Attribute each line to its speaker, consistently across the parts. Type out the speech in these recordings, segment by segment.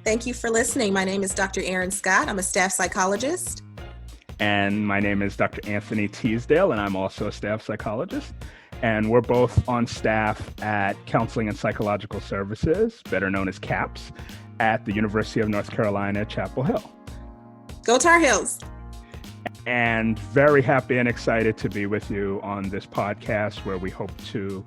Speaker 1: Thank you for listening. My name is Dr. Erinn Scott. I'm a staff psychologist.
Speaker 2: And my name is Dr. Anthony Teasdale, and I'm also a staff psychologist. And we're both on staff at Counseling and Psychological Services, better known as CAPS, at the University of North Carolina, Chapel Hill.
Speaker 1: Go Tar Heels!
Speaker 2: And very happy and excited to be with you on this podcast where we hope to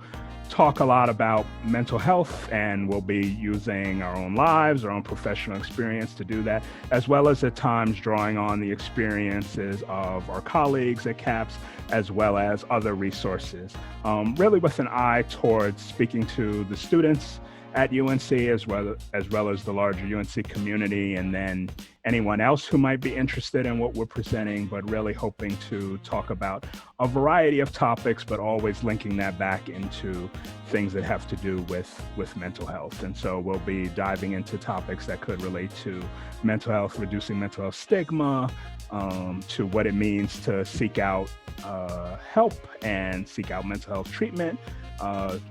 Speaker 2: talk a lot about mental health, and we'll be using our own lives, our own professional experience to do that, as well as at times drawing on the experiences of our colleagues at CAPS, as well as other resources, really with an eye towards speaking to the students at UNC as well as the larger UNC community, and then anyone else who might be interested in what we're presenting, but really hoping to talk about a variety of topics, but always linking that back into things that have to do with mental health. And so we'll be diving into topics that could relate to mental health, reducing mental health stigma, to what it means to seek out help and seek out mental health treatment,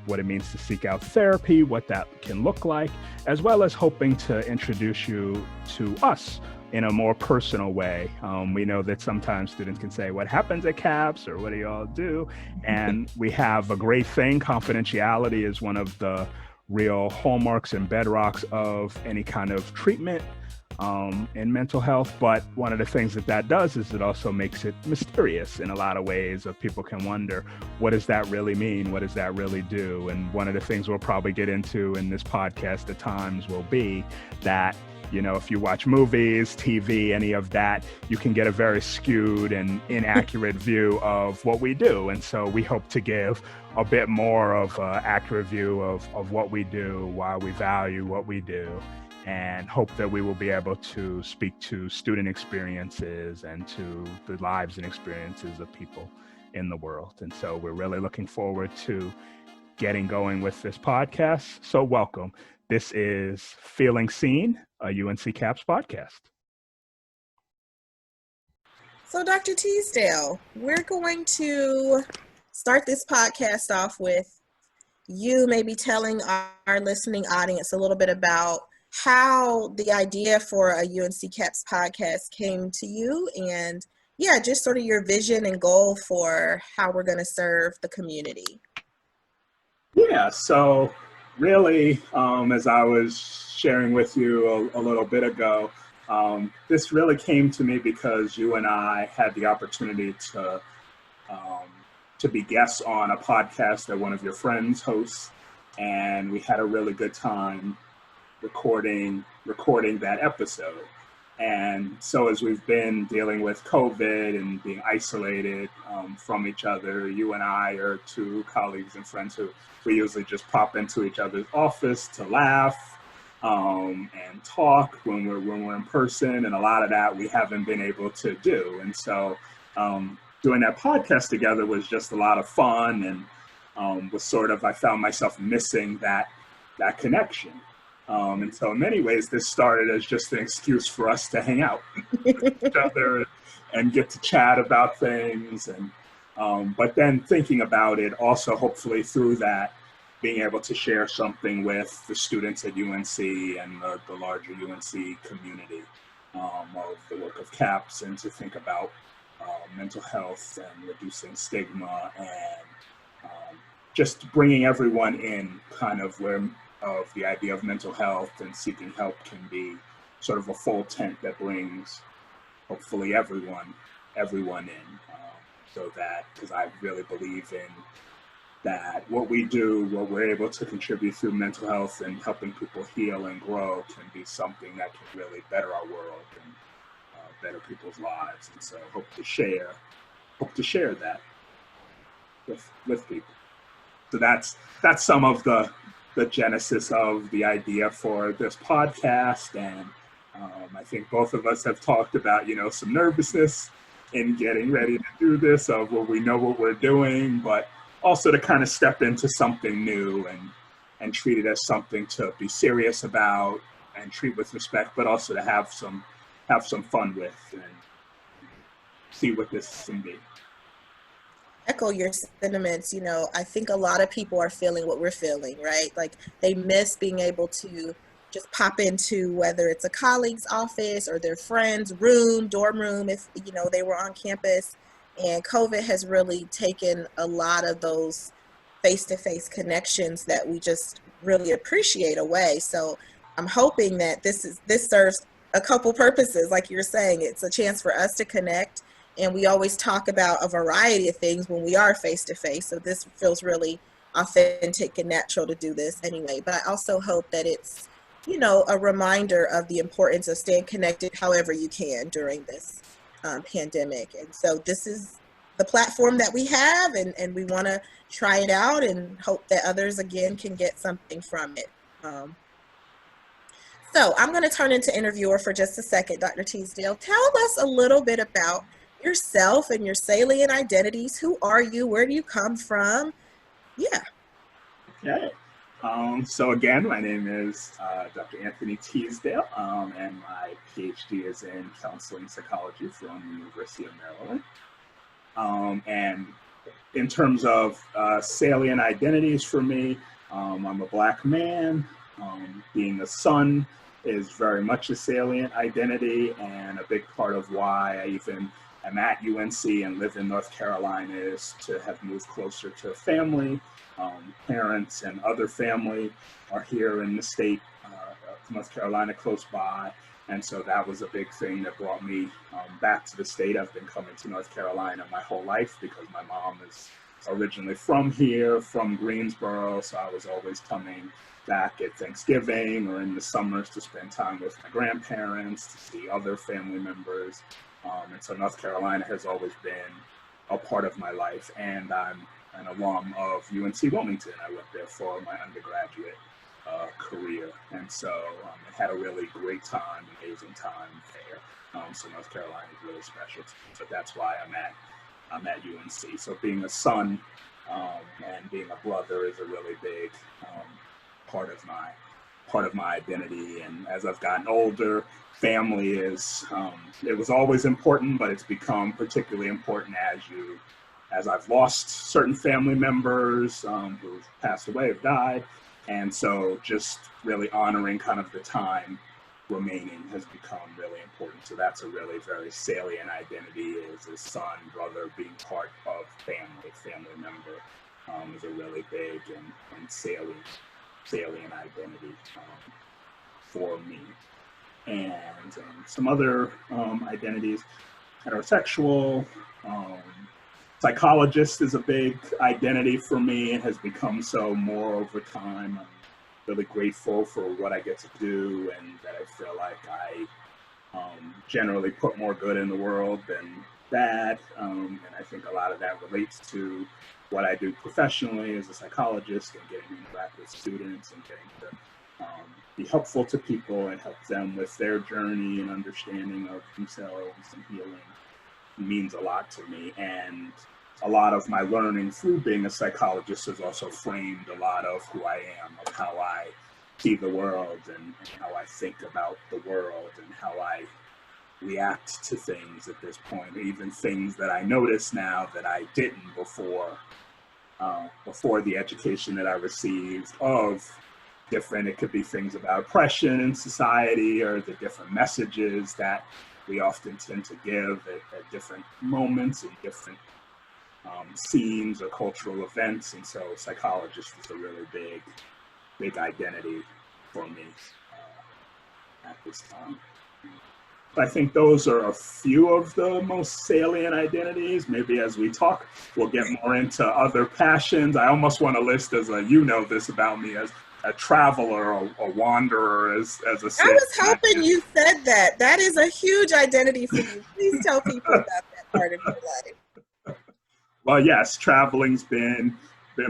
Speaker 2: what it means to seek out therapy, what that can look like, as well as hoping to introduce you to us in a more personal way. We know that sometimes students can say, what happens at CAPS, or what do y'all do? And we have a great thing. Confidentiality is one of the real hallmarks and bedrocks of any kind of treatment in mental health. But one of the things that does is it also makes it mysterious in a lot of ways. Of people can wonder, what does that really mean? What does that really do? And one of the things we'll probably get into in this podcast at times will be that, you know, if you watch movies, TV, any of that, you can get a very skewed and inaccurate view of what we do. And so we hope to give a bit more of an accurate view of what we do, why we value what we do, and hope that we will be able to speak to student experiences and to the lives and experiences of people in the world. And so we're really looking forward to getting going with this podcast. So welcome. This is Feeling Seen, a UNC CAPS podcast.
Speaker 1: So Dr. Teasdale, we're going to start this podcast off with you maybe telling our listening audience a little bit about how the idea for a UNC CAPS podcast came to you, and just sort of your vision and goal for how we're going to serve the community.
Speaker 2: Yeah, so really, as I was sharing with you a little bit ago, this really came to me because you and I had the opportunity to be guests on a podcast that one of your friends hosts, and we had a really good time recording that episode. And so as we've been dealing with COVID and being isolated from each other, you and I are two colleagues and friends who we usually just pop into each other's office to laugh and talk when we're in person, and a lot of that we haven't been able to do. And so doing that podcast together was just a lot of fun, and was sort of, I found myself missing that connection. And so in many ways, this started as just an excuse for us to hang out with each other and get to chat about things. And but then thinking about it also, hopefully through that, being able to share something with the students at UNC and the larger UNC community of the work of CAPS, and to think about mental health and reducing stigma, and just bringing everyone in, kind of where of the idea of mental health and seeking help can be sort of a full tent that brings hopefully everyone in, so that, because I really believe in that what we do, what we're able to contribute through mental health and helping people heal and grow can be something that can really better our world and better people's lives. And so hope to share that with people. So that's some of the genesis of the idea for this podcast. And I think both of us have talked about, some nervousness in getting ready to do this, of well, we know what we're doing, but also to kind of step into something new and treat it as something to be serious about and treat with respect, but also to have some fun with and see what this can be.
Speaker 1: Echo your sentiments. I think a lot of people are feeling what we're feeling, right? Like they miss being able to just pop into, whether it's a colleague's office or their friend's room, dorm room, if, they were on campus. And COVID has really taken a lot of those face-to-face connections that we just really appreciate away. So I'm hoping that this serves a couple purposes. Like you're saying, it's a chance for us to connect. And we always talk about a variety of things when we are face-to-face. So this feels really authentic and natural to do this anyway. But I also hope that it's, a reminder of the importance of staying connected however you can during this pandemic. And so this is the platform that we have, and we want to try it out and hope that others, again, can get something from it. So I'm going to turn into interviewer for just a second, Dr. Teasdale. Tell us a little bit about yourself and your salient identities. Who are you? Where do you come from? Yeah.
Speaker 2: Okay. So again, my name is Dr. Anthony Teasdale, and my Ph.D. is in counseling psychology from the University of Maryland. And in terms of salient identities for me, I'm a Black man. Being a son is very much a salient identity, and a big part of why I even am at UNC and live in North Carolina is to have moved closer to family. Parents and other family are here in the state of North Carolina, close by. And so that was a big thing that brought me back to the state. I've been coming to North Carolina my whole life because my mom is originally from here, from Greensboro. So I was always coming back at Thanksgiving or in the summers to spend time with my grandparents, to see other family members. And so North Carolina has always been a part of my life. And I'm an alum of UNC Wilmington. I went there for my undergraduate career. And so I had a really great time, amazing time there. So North Carolina is really special to me. So that's why I'm at UNC. So being a son and being a brother is a really big part of my identity. And as I've gotten older, family is it was always important, but it's become particularly important as I've lost certain family members who've passed away, have died. And so just really honoring kind of the time remaining has become really important. So that's a really very salient identity, is a son, brother, being part of family member is a really big and salient identity for me. And some other identities, heterosexual, psychologist is a big identity for me and has become so more over time. I'm really grateful for what I get to do, and that I feel like I generally put more good in the world than bad. And I think a lot of that relates to what I do professionally as a psychologist and getting to interact with students and getting to be helpful to people and help them with their journey and understanding of themselves and healing means a lot to me. And a lot of my learning through being a psychologist has also framed a lot of who I am, of how I see the world and how I think about the world and how I react to things at this point, even things that I notice now that I didn't before the education that I received of different, it could be things about oppression in society or the different messages that we often tend to give at different moments and different scenes or cultural events. And so psychologist is a really big identity for me at this time. I think those are a few of the most salient identities. Maybe as we talk, we'll get more into other passions. I almost want to list this about me, as a traveler, a wanderer, as a
Speaker 1: I was hoping you said that. That is a huge identity for you. Please tell people about that part of your life.
Speaker 2: Well, yes, traveling's been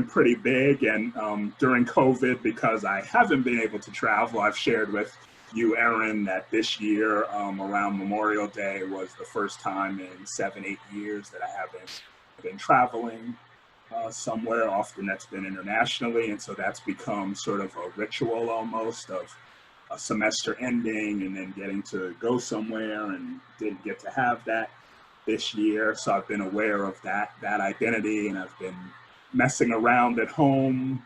Speaker 2: pretty big, and during COVID, because I haven't been able to travel, I've shared with you, Erinn, that this year around Memorial Day was the first time in 7-8 years that I haven't been traveling somewhere. Often that's been internationally, and so that's become sort of a ritual almost of a semester ending and then getting to go somewhere, and didn't get to have that this year. So I've been aware of that identity, and I've been messing around at home,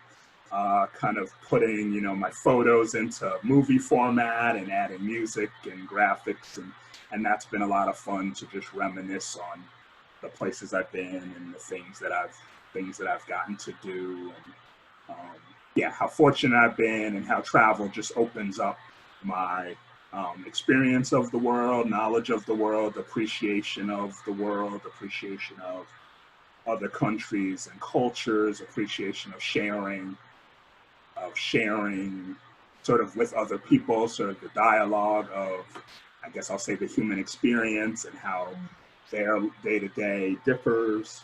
Speaker 2: kind of putting, my photos into movie format and adding music and graphics. And that's been a lot of fun to just reminisce on the places I've been and the things that I've gotten to do. And how fortunate I've been and how travel just opens up my experience of the world, knowledge of the world, appreciation of the world, appreciation of other countries and cultures, appreciation of sharing sort of with other people, sort of the dialogue of, I guess I'll say, the human experience and how their day-to-day differs,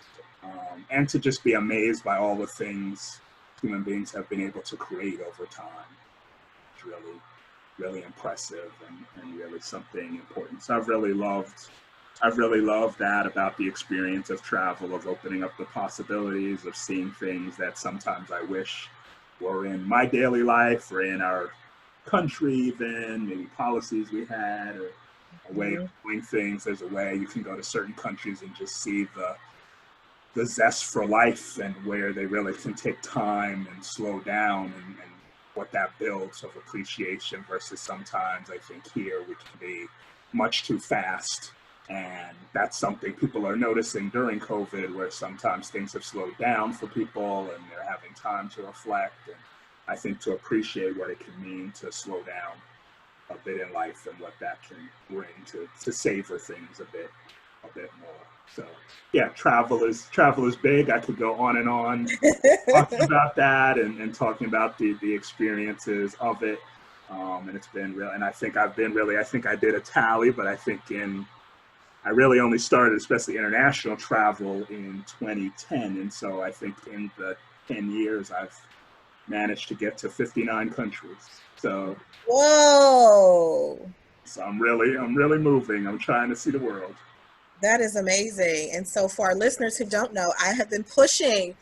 Speaker 2: and to just be amazed by all the things human beings have been able to create over time. It's really, really impressive and really something important. So I've really loved that about the experience of travel, of opening up the possibilities, of seeing things that sometimes I wish were in my daily life or in our country even, maybe policies we had or a way of doing things. There's a way you can go to certain countries and just see the zest for life and where they really can take time and slow down and what that builds of appreciation versus sometimes I think here we can be much too fast. And that's something people are noticing during COVID, where sometimes things have slowed down for people and they're having time to reflect. And I think to appreciate what it can mean to slow down a bit in life and what that can bring to savor things a bit more. So yeah, travel is big. I could go on and on talking about that and talking about the experiences of it. And it's been real. And I think I did a tally, but I think I really only started, especially international travel, in 2010. And so I think in the 10 years, I've managed to get to 59 countries. So,
Speaker 1: whoa!
Speaker 2: So I'm really moving. I'm trying to see the world.
Speaker 1: That is amazing. And so for our listeners who don't know, I have been pushing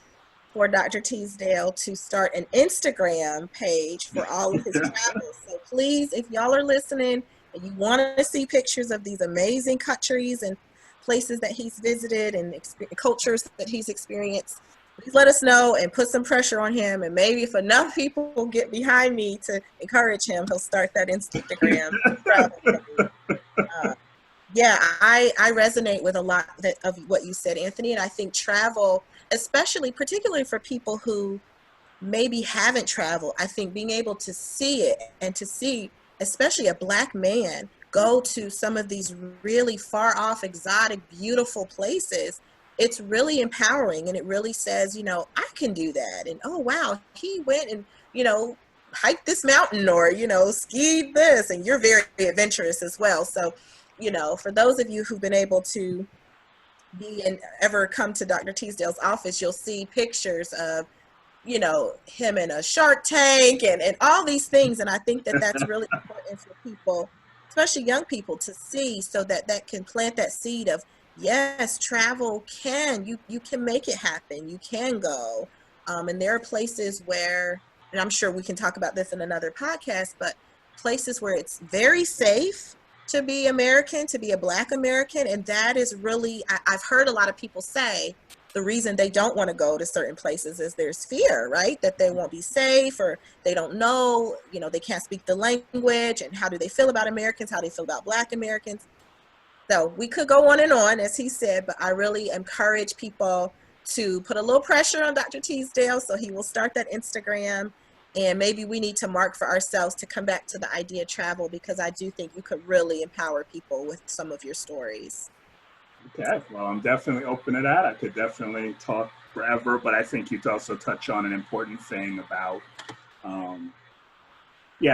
Speaker 1: for Dr. Teasdale to start an Instagram page for all of his travels. So please, if y'all are listening and you want to see pictures of these amazing countries and places that he's visited and cultures that he's experienced, please let us know and put some pressure on him. And maybe if enough people will get behind me to encourage him, he'll start that Instagram travel page. Yeah, I resonate with a lot of what you said, Anthony. And I think travel, particularly for people who maybe haven't traveled, I think being able to see it and to see, especially a Black man, go to some of these really far off, exotic, beautiful places, it's really empowering. And it really says, I can do that. And, oh, wow, he went and, hiked this mountain or, skied this. And you're very adventurous as well. So, for those of you who've been able to ever come to Dr. Teasdale's office, you'll see pictures of, him in a Shark Tank and all these things. And I think that that's really important for people, especially young people, to see, so that can plant that seed of, yes, travel you can make it happen. You can go. And there are places where, and I'm sure we can talk about this in another podcast, but places where it's very safe to be American, to be a Black American. And that is really, I've heard a lot of people say the reason they don't want to go to certain places is there's fear, right? That they won't be safe, or they don't know, they can't speak the language, and how do they feel about Americans? How do they feel about Black Americans? So we could go on and on, as he said, but I really encourage people to put a little pressure on Dr. Teasdale so he will start that Instagram. And maybe we need to mark for ourselves to come back to the idea of travel, because I do think you could really empower people with some of your stories.
Speaker 2: Okay, well, I'm definitely open to that. I could definitely talk forever, but I think you'd also touch on an important thing about,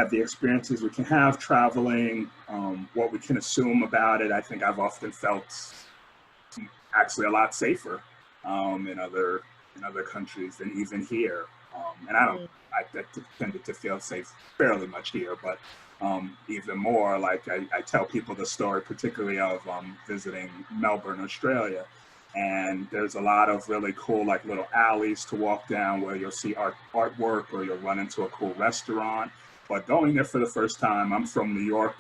Speaker 2: the experiences we can have traveling, what we can assume about it. I think I've often felt actually a lot safer in other countries than even here. And I tended to feel safe fairly much here, but even more, like I tell people the story, particularly of visiting Melbourne, Australia. And there's a lot of really cool, like, little alleys to walk down where you'll see artwork, or you'll run into a cool restaurant. But going there for the first time, I'm from New York.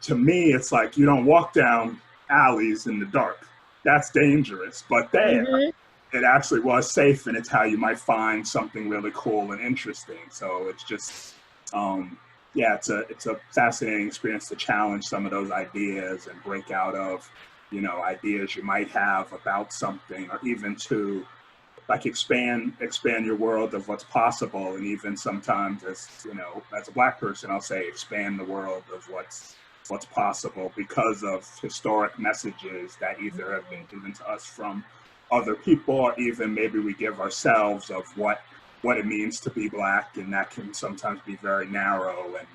Speaker 2: To me, it's like you don't walk down alleys in the dark. That's dangerous. But there, it actually was safe, and it's how you might find something really cool and interesting. So it's just, yeah, it's a fascinating experience to challenge some of those ideas and break out of, ideas you might have about something, or even to like expand your world of what's possible. And even sometimes, as a Black person, I'll say expand the world of what's possible because of historic messages that either have been given to us from other people, or even maybe we give ourselves of what it means to be Black, and that can sometimes be very narrow. And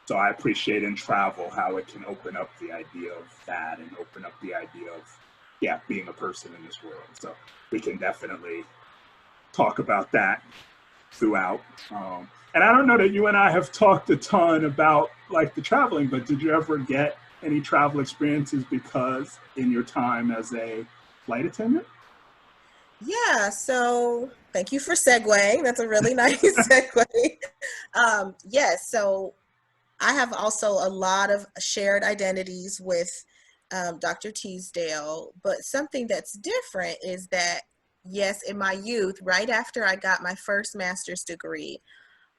Speaker 2: so I appreciate in travel how it can open up the idea of that, and open up the idea of, yeah, being a person in this world. So we can definitely talk about that throughout. And I don't know that you and I have talked a ton about like the traveling, but did you ever get any travel experiences because in your time as a flight attendant?
Speaker 1: Yeah, so thank you for segueing. That's a really nice segue. Yes, so I have also a lot of shared identities with Dr. Teasdale, but something that's different is that, yes, in my youth, right after I got my first master's degree,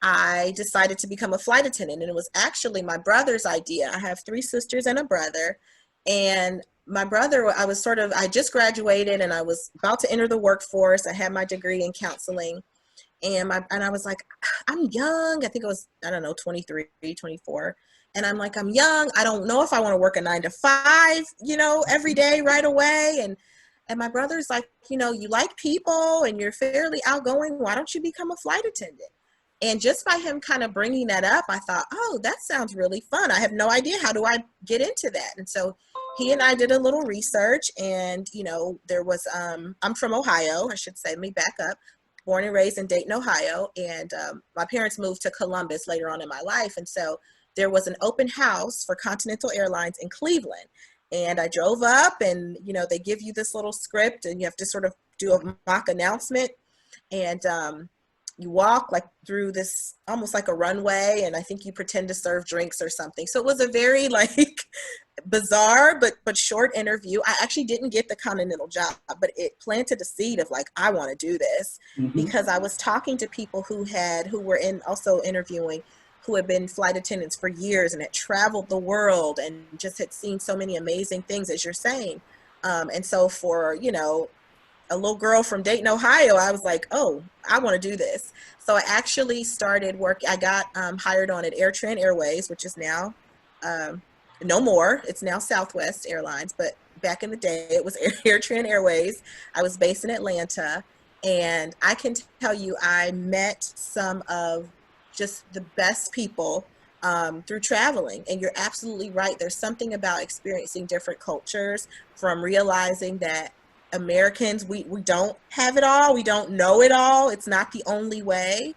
Speaker 1: I decided to become a flight attendant, and it was actually my brother's idea. I have 3 sisters and a brother, and my brother, I just graduated and I was about to enter the workforce. I had my degree in counseling, and I was like, I'm young. I think it was, I don't know, 23, 24. And I'm like, I'm young. I don't know if I want to work a 9 to 5, every day right away. And my brother's like, you like people and you're fairly outgoing. Why don't you become a flight attendant? And just by him kind of bringing that up, I thought, oh, that sounds really fun. I have no idea, how do I get into that? And so he and I did a little research, and, there was, I'm from Ohio, I should say, let me back up, born and raised in Dayton, Ohio. And my parents moved to Columbus later on in my life. And so there was an open house for Continental Airlines in Cleveland. And I drove up, and, they give you this little script and you have to sort of do a mock announcement. And you walk like through this almost like a runway, and I think you pretend to serve drinks or something. So it was a very like bizarre but short interview. I actually didn't get the Continental job, but it planted a seed of like, I want to do this, because I was talking to people who were also interviewing, who had been flight attendants for years and had traveled the world and just had seen so many amazing things, as you're saying. And so for, a little girl from Dayton, Ohio, I was like, oh, I want to do this. So I actually started work. I got hired on at AirTran Airways, which is now no more. It's now Southwest Airlines, but back in the day, it was AirTran Airways. I was based in Atlanta, and I can tell you, I met some of just the best people through traveling. And you're absolutely right. There's something about experiencing different cultures, from realizing that Americans, we don't have it all. We don't know it all. It's not the only way.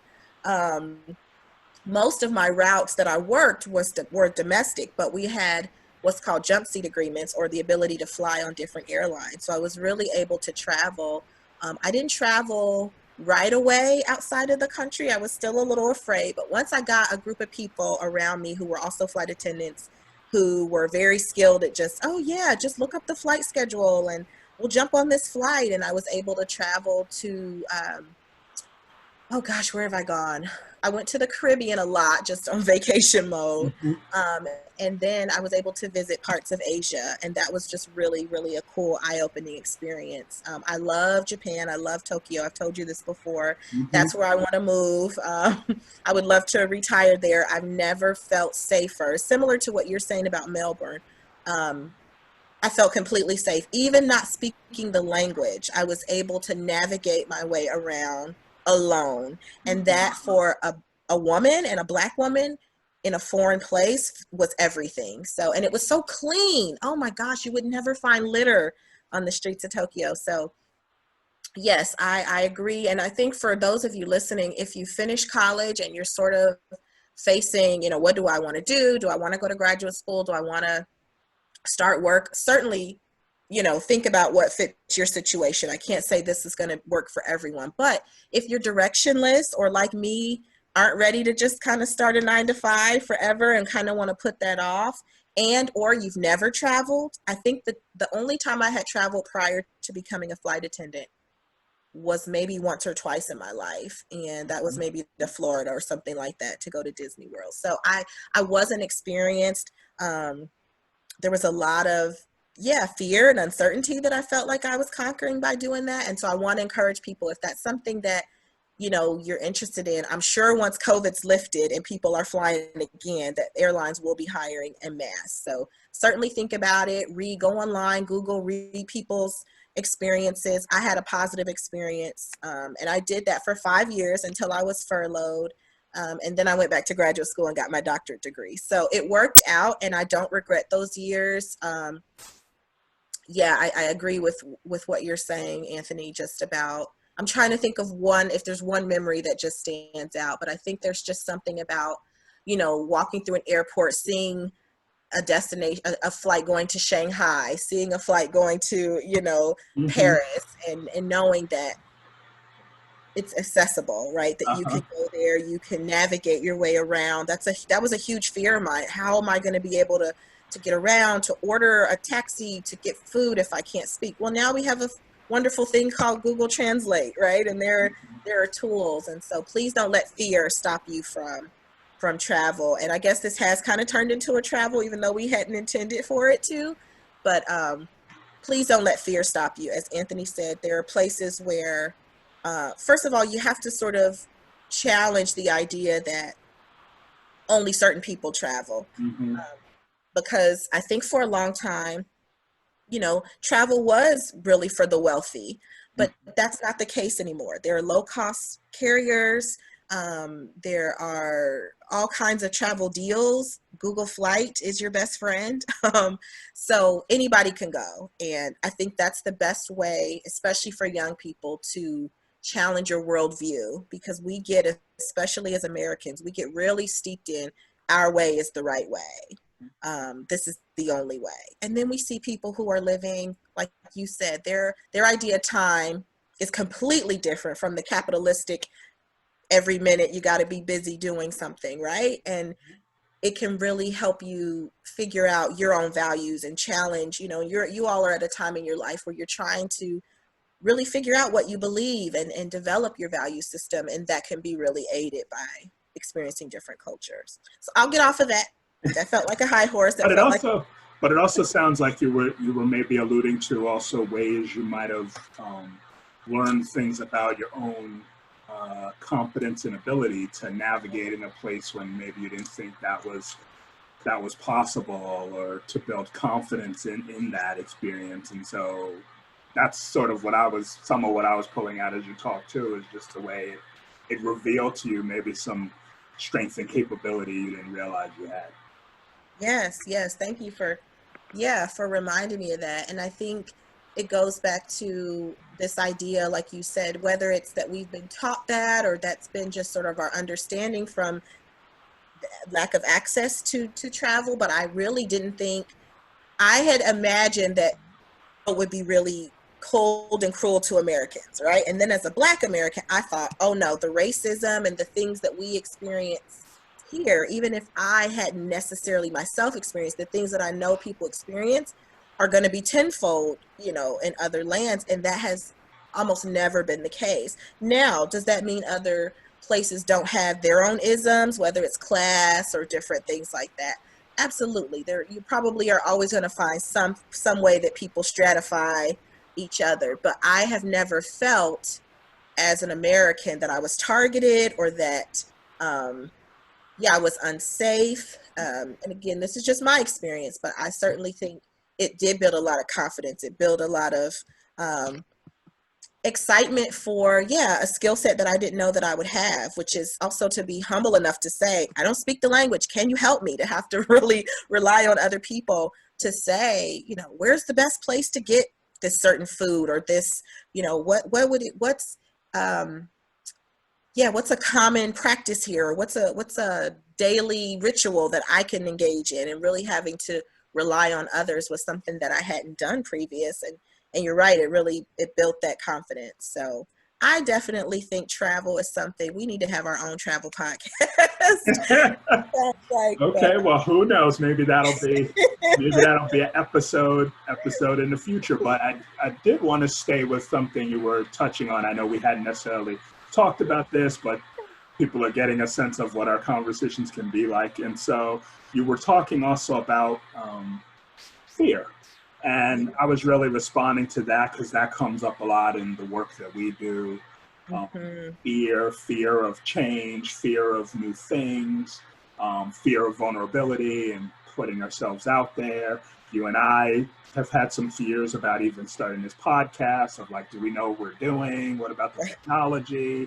Speaker 1: Most of my routes that I worked were domestic, but we had what's called jump seat agreements, or the ability to fly on different airlines. So I was really able to travel. I didn't travel right away outside of the country. I was still a little afraid, but once I got a group of people around me who were also flight attendants, who were very skilled at just, oh yeah, just look up the flight schedule and we'll jump on this flight. And I was able to travel to, oh gosh, where have I gone? I went to the Caribbean a lot, just on vacation mode. And then I was able to visit parts of Asia. And that was just really, really a cool, eye-opening experience. I love Japan. I love Tokyo. I've told you this before. That's where I want to move. I would love to retire there. I've never felt safer. Similar to what you're saying about Melbourne. I felt completely safe. Even not speaking the language, I was able to navigate my way around alone. And that, for a woman, and a Black woman in a foreign place, was everything. So, and it was so clean. Oh my gosh, you would never find litter on the streets of Tokyo. So yes, I agree. And I think for those of you listening, if you finish college and you're sort of facing, what do I want to do? Do I want to go to graduate school? Do I want to start work? Certainly, think about what fits your situation. I can't say this is going to work for everyone, but if you're directionless, or like me, aren't ready to just kind of start a 9 to 5 forever and kind of want to put that off, or you've never traveled. I think that the only time I had traveled prior to becoming a flight attendant was maybe once or twice in my life. And that was maybe to Florida or something like that to go to Disney World. So I wasn't experienced. There was a lot of, fear and uncertainty that I felt like I was conquering by doing that. And so I want to encourage people, if that's something that, you're interested in, I'm sure once COVID's lifted and people are flying again, that airlines will be hiring en masse. So certainly think about it, go online, Google, read people's experiences. I had a positive experience, and I did that for 5 years until I was furloughed. And then I went back to graduate school and got my doctorate degree. So it worked out, and I don't regret those years. I agree with what you're saying, Anthony, just about, I'm trying to think of if there's one memory that just stands out, but I think there's just something about, walking through an airport, seeing a destination, a flight going to Shanghai, seeing a flight going to, Paris, and knowing that it's accessible, right? That you can go there, you can navigate your way around. That was a huge fear of mine. How am I going to be able to get around, to order a taxi, to get food if I can't speak? Well, now we have a wonderful thing called Google Translate, right? And there are tools. And so please don't let fear stop you from travel. And I guess this has kind of turned into a travel, even though we hadn't intended for it to. But please don't let fear stop you. As Anthony said, there are places where, first of all, you have to sort of challenge the idea that only certain people travel. Because I think for a long time, travel was really for the wealthy, but that's not the case anymore. There are low-cost carriers. There are all kinds of travel deals. Google Flight is your best friend. So anybody can go. And I think that's the best way, especially for young people, to challenge your worldview, because we get, especially as Americans, we get really steeped in our way is the right way. This is the only way. And then we see people who are living, like you said, their idea of time is completely different from the capitalistic, every minute you got to be busy doing something, right? And it can really help you figure out your own values and challenge, you all are at a time in your life where you're trying to really figure out what you believe and develop your value system. And that can be really aided by experiencing different cultures. So I'll get off of that. That felt like a high horse.
Speaker 2: But it also sounds like you were maybe alluding to also ways you might have learned things about your own competence and ability to navigate in a place when maybe you didn't think that was possible, or to build confidence in that experience. And so that's sort of some of what I was pulling out as you talk too, is just the way it revealed to you maybe some strength and capability you didn't realize you had.
Speaker 1: Yes. Thank you for reminding me of that. And I think it goes back to this idea, like you said, whether it's that we've been taught that, or that's been just sort of our understanding from lack of access to travel. But I really didn't think, I had imagined that it would be really cold and cruel to Americans, right? And then as a Black American, I thought, oh no, the racism and the things that we experience here, even if I hadn't necessarily myself experienced, the things that I know people experience are going to be tenfold, in other lands. And that has almost never been the case. Now, does that mean other places don't have their own isms, whether it's class or different things like that? Absolutely. You probably are always going to find some way that people stratify each other. But I have never felt as an American that I was targeted, or that, I was unsafe. And again, this is just my experience, but I certainly think it did build a lot of confidence. It built a lot of excitement for, a skill set that I didn't know that I would have, which is also to be humble enough to say, I don't speak the language. Can you help me? To have to really rely on other people to say, where's the best place to get this certain food, or this, what's a common practice here? Or what's a daily ritual that I can engage in? And really having to rely on others was something that I hadn't done previous. And you're right, it built that confidence. So I definitely think travel is something we need to have our own travel podcast. Like,
Speaker 2: Okay, well, who knows? Maybe that'll be an episode in the future. But I did want to stay with something you were touching on. I know we hadn't necessarily talked about this, but people are getting a sense of what our conversations can be like. And so you were talking also about fear. And I was really responding to that because that comes up a lot in the work that we do. Fear of change, fear of new things, fear of vulnerability and putting ourselves out there. You and I have had some fears about even starting this podcast of like, do we know what we're doing? What about the technology?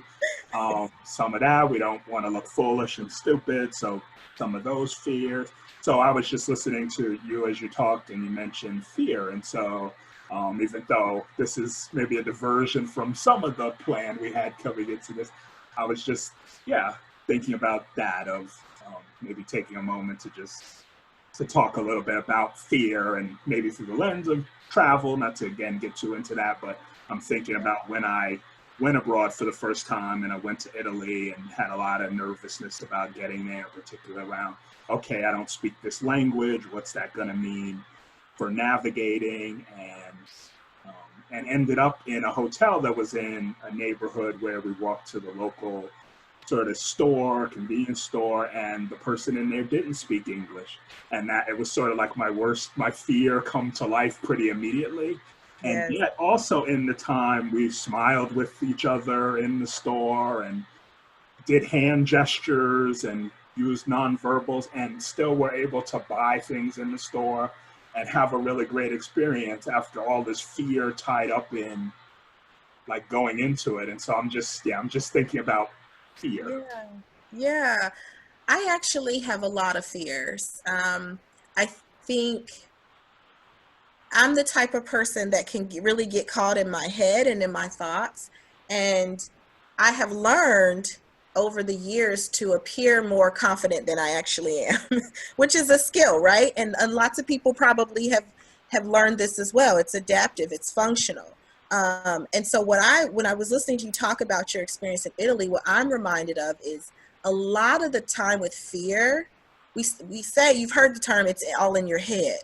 Speaker 2: Some of that, we don't want to look foolish and stupid. So some of those fears. So I was just listening to you as you talked and you mentioned fear. And so even though this is maybe a diversion from some of the plan we had coming into this, I was just, thinking about that of maybe taking a moment to talk a little bit about fear and maybe through the lens of travel, not to again get too into that, but I'm thinking about when I went abroad for the first time and I went to Italy and had a lot of nervousness about getting there, particularly around, okay, I don't speak this language, what's that going to mean for navigating, and ended up in a hotel that was in a neighborhood where we walked to the local sort of store, convenience store, and the person in there didn't speak English. And that it was sort of like my fear come to life pretty immediately. And yet also in the time we smiled with each other in the store and did hand gestures and used nonverbals and still were able to buy things in the store and have a really great experience after all this fear tied up in like going into it. And so I'm just thinking about fear.
Speaker 1: Yeah. I actually have a lot of fears. I think I'm the type of person that can really get caught in my head and in my thoughts. And I have learned over the years to appear more confident than I actually am, which is a skill, right? And lots of people probably have learned this as well. It's adaptive, it's functional. And so when I was listening to you talk about your experience in Italy, what I'm reminded of is a lot of the time with fear, we say, you've heard the term, it's all in your head.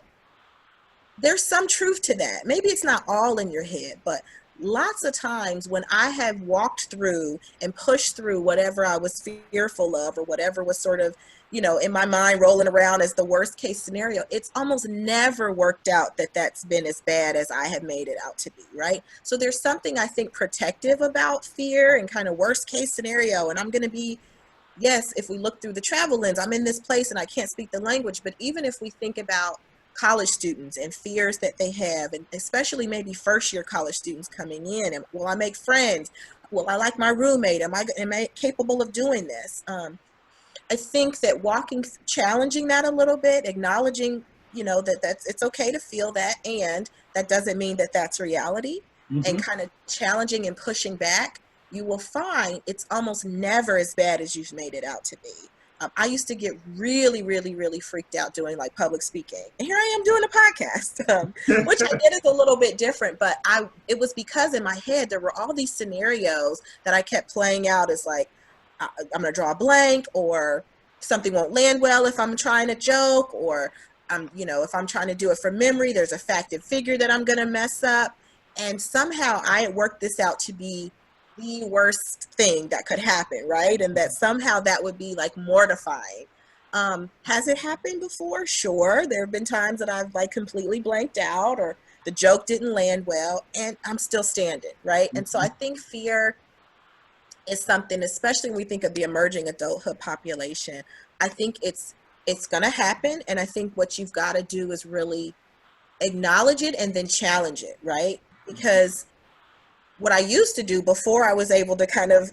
Speaker 1: There's some truth to that. Maybe it's not all in your head, but lots of times when I have walked through and pushed through whatever I was fearful of or whatever was sort of, in my mind rolling around as the worst case scenario, it's almost never worked out that that's been as bad as I have made it out to be, right? So there's something I think protective about fear and kind of worst case scenario. And I'm going to be, yes, if we look through the travel lens, I'm in this place and I can't speak the language, but even if we think about college students and fears that they have, and especially maybe first year college students coming in, and will I make friends? Will I like my roommate? Am I capable of doing this? I think that challenging that a little bit, acknowledging, that's it's okay to feel that, and that doesn't mean that that's reality, and kind of challenging and pushing back, you will find it's almost never as bad as you've made it out to be. I used to get really, really, really freaked out doing like public speaking. And here I am doing a podcast, which I get is a little bit different, but it was because in my head, there were all these scenarios that I kept playing out as like, I'm going to draw a blank, or something won't land well if I'm trying a joke, or if I'm trying to do it from memory, there's a fact and figure that I'm going to mess up. And somehow I worked this out to be the worst thing that could happen, right? And that somehow that would be like mortifying. Has it happened before? Sure. There have been times that I've like completely blanked out, or the joke didn't land well, and I'm still standing, right? And so I think fear is something, especially when we think of the emerging adulthood population, I think it's going to happen. And I think what you've got to do is really acknowledge it and then challenge it, right? Because what I used to do before I was able to kind of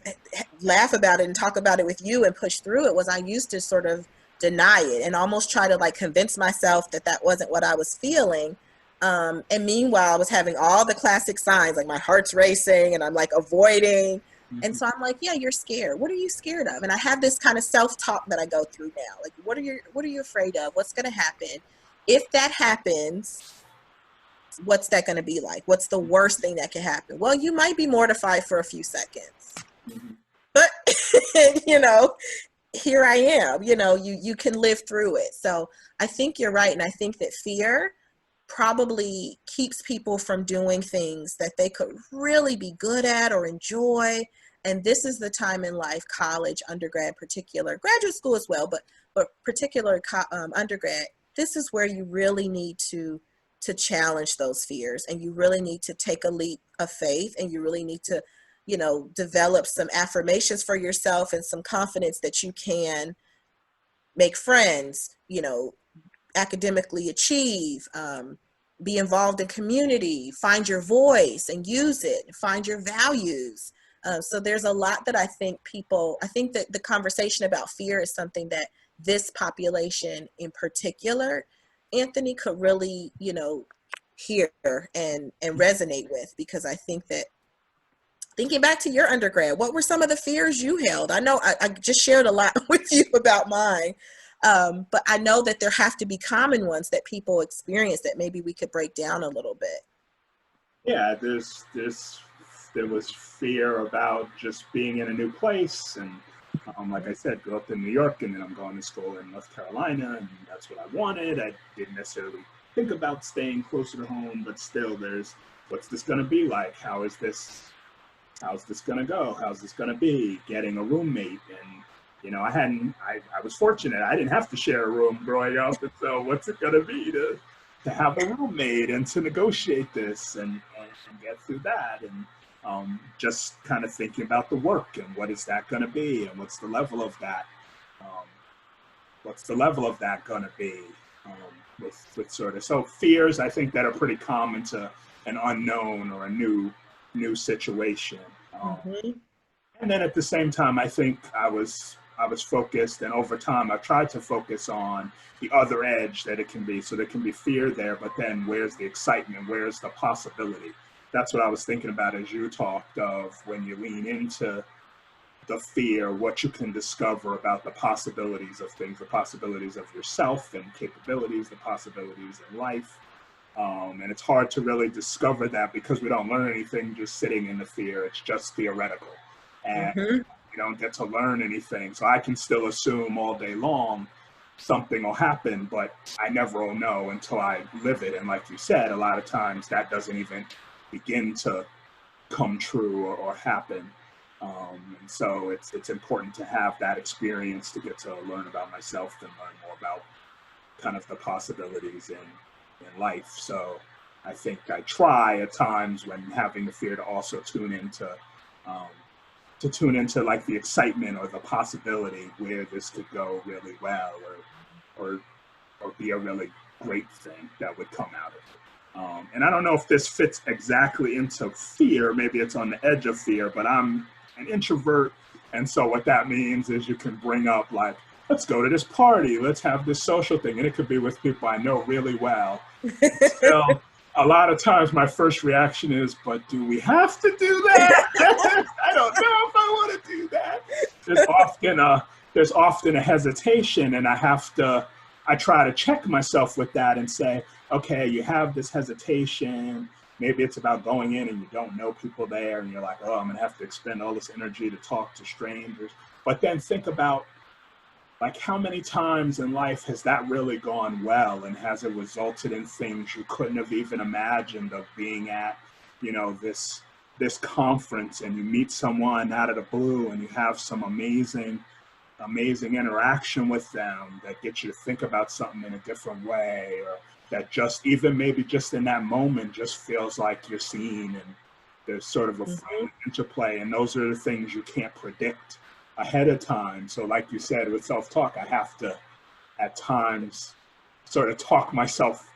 Speaker 1: laugh about it and talk about it with you and push through it was I used to sort of deny it and almost try to like convince myself that that wasn't what I was feeling. And meanwhile, I was having all the classic signs, like my heart's racing and I'm like avoiding. And so I'm like, yeah, you're scared. What are you scared of? And I have this kind of self-talk that I go through now. Like, what are you afraid of? What's going to happen? If that happens, what's that going to be like? What's the worst thing that can happen? Well, you might be mortified for a few seconds, but you know, here I am, you know, you can live through it. So I think you're right. And I think that fear probably keeps people from doing things that they could really be good at or enjoy. And this is the time in life, college, undergrad, particular, graduate school as well, but particular undergrad, this is where you really need to challenge those fears, and you really need to take a leap of faith, and you really need to, you know, develop some affirmations for yourself and some confidence that you can make friends, you know, academically achieve, be involved in community, find your voice and use it, find your values. So there's a lot that I think that the conversation about fear is something that this population in particular, Anthony, could really, you know, hear and resonate with, because I think that, thinking back to your undergrad, what were some of the fears you held? I know I just shared a lot with you about mine, but I know that there have to be common ones that people experience that maybe we could break down a little bit.
Speaker 2: Yeah, there was fear about just being in a new place, and like I said, grew up in New York, and then I'm going to school in North Carolina, and that's what I wanted. I didn't necessarily think about staying closer to home, but still, there's, what's this going to be like? How's this going to go? How's this going to be? Getting a roommate. And, you know, I was fortunate. I didn't have to share a room growing up. And so what's it going to be to have a roommate and to negotiate this and get through that? And just kind of thinking about the work and what is that going to be? And what's the level of that? Going to be? With sort of, so fears, I think, that are pretty common to an unknown or a new situation. And then at the same time, I think I was focused, and over time I've tried to focus on the other edge that it can be. So there can be fear there, but then where's the excitement? Where's the possibility? That's what I was thinking about as you talked of, when you lean into the fear, what you can discover about the possibilities of things, the possibilities of yourself and capabilities, the possibilities in life. And it's hard to really discover that because we don't learn anything just sitting in the fear. It's just theoretical. And we don't get to learn anything. So I can still assume all day long something will happen, but I never will know until I live it. And like you said, a lot of times that doesn't even begin to come true or happen. And so it's important to have that experience to get to learn about myself and learn more about kind of the possibilities in life. So I think I try at times when having the fear to also tune into like the excitement or the possibility where this could go really well or be a really great thing that would come out of it. And I don't know if this fits exactly into fear. Maybe it's on the edge of fear, but I'm an introvert. And so what that means is you can bring up like, let's go to this party, let's have this social thing. And it could be with people I know really well. Still, a lot of times my first reaction is, but do we have to do that? I don't know if I want to do that. There's often a hesitation, and I try to check myself with that and say, okay, you have this hesitation. Maybe it's about going in and you don't know people there and you're like, oh, I'm going to have to expend all this energy to talk to strangers. But then think about, like, how many times in life has that really gone well, and has it resulted in things you couldn't have even imagined, of being at, you know, this conference, and you meet someone out of the blue and you have some amazing interaction with them that gets you to think about something in a different way, or that just even maybe just in that moment just feels like you're seen, and there's sort of a friendly interplay. And those are the things you can't predict ahead of time. So like you said, with self-talk, I have to at times sort of talk myself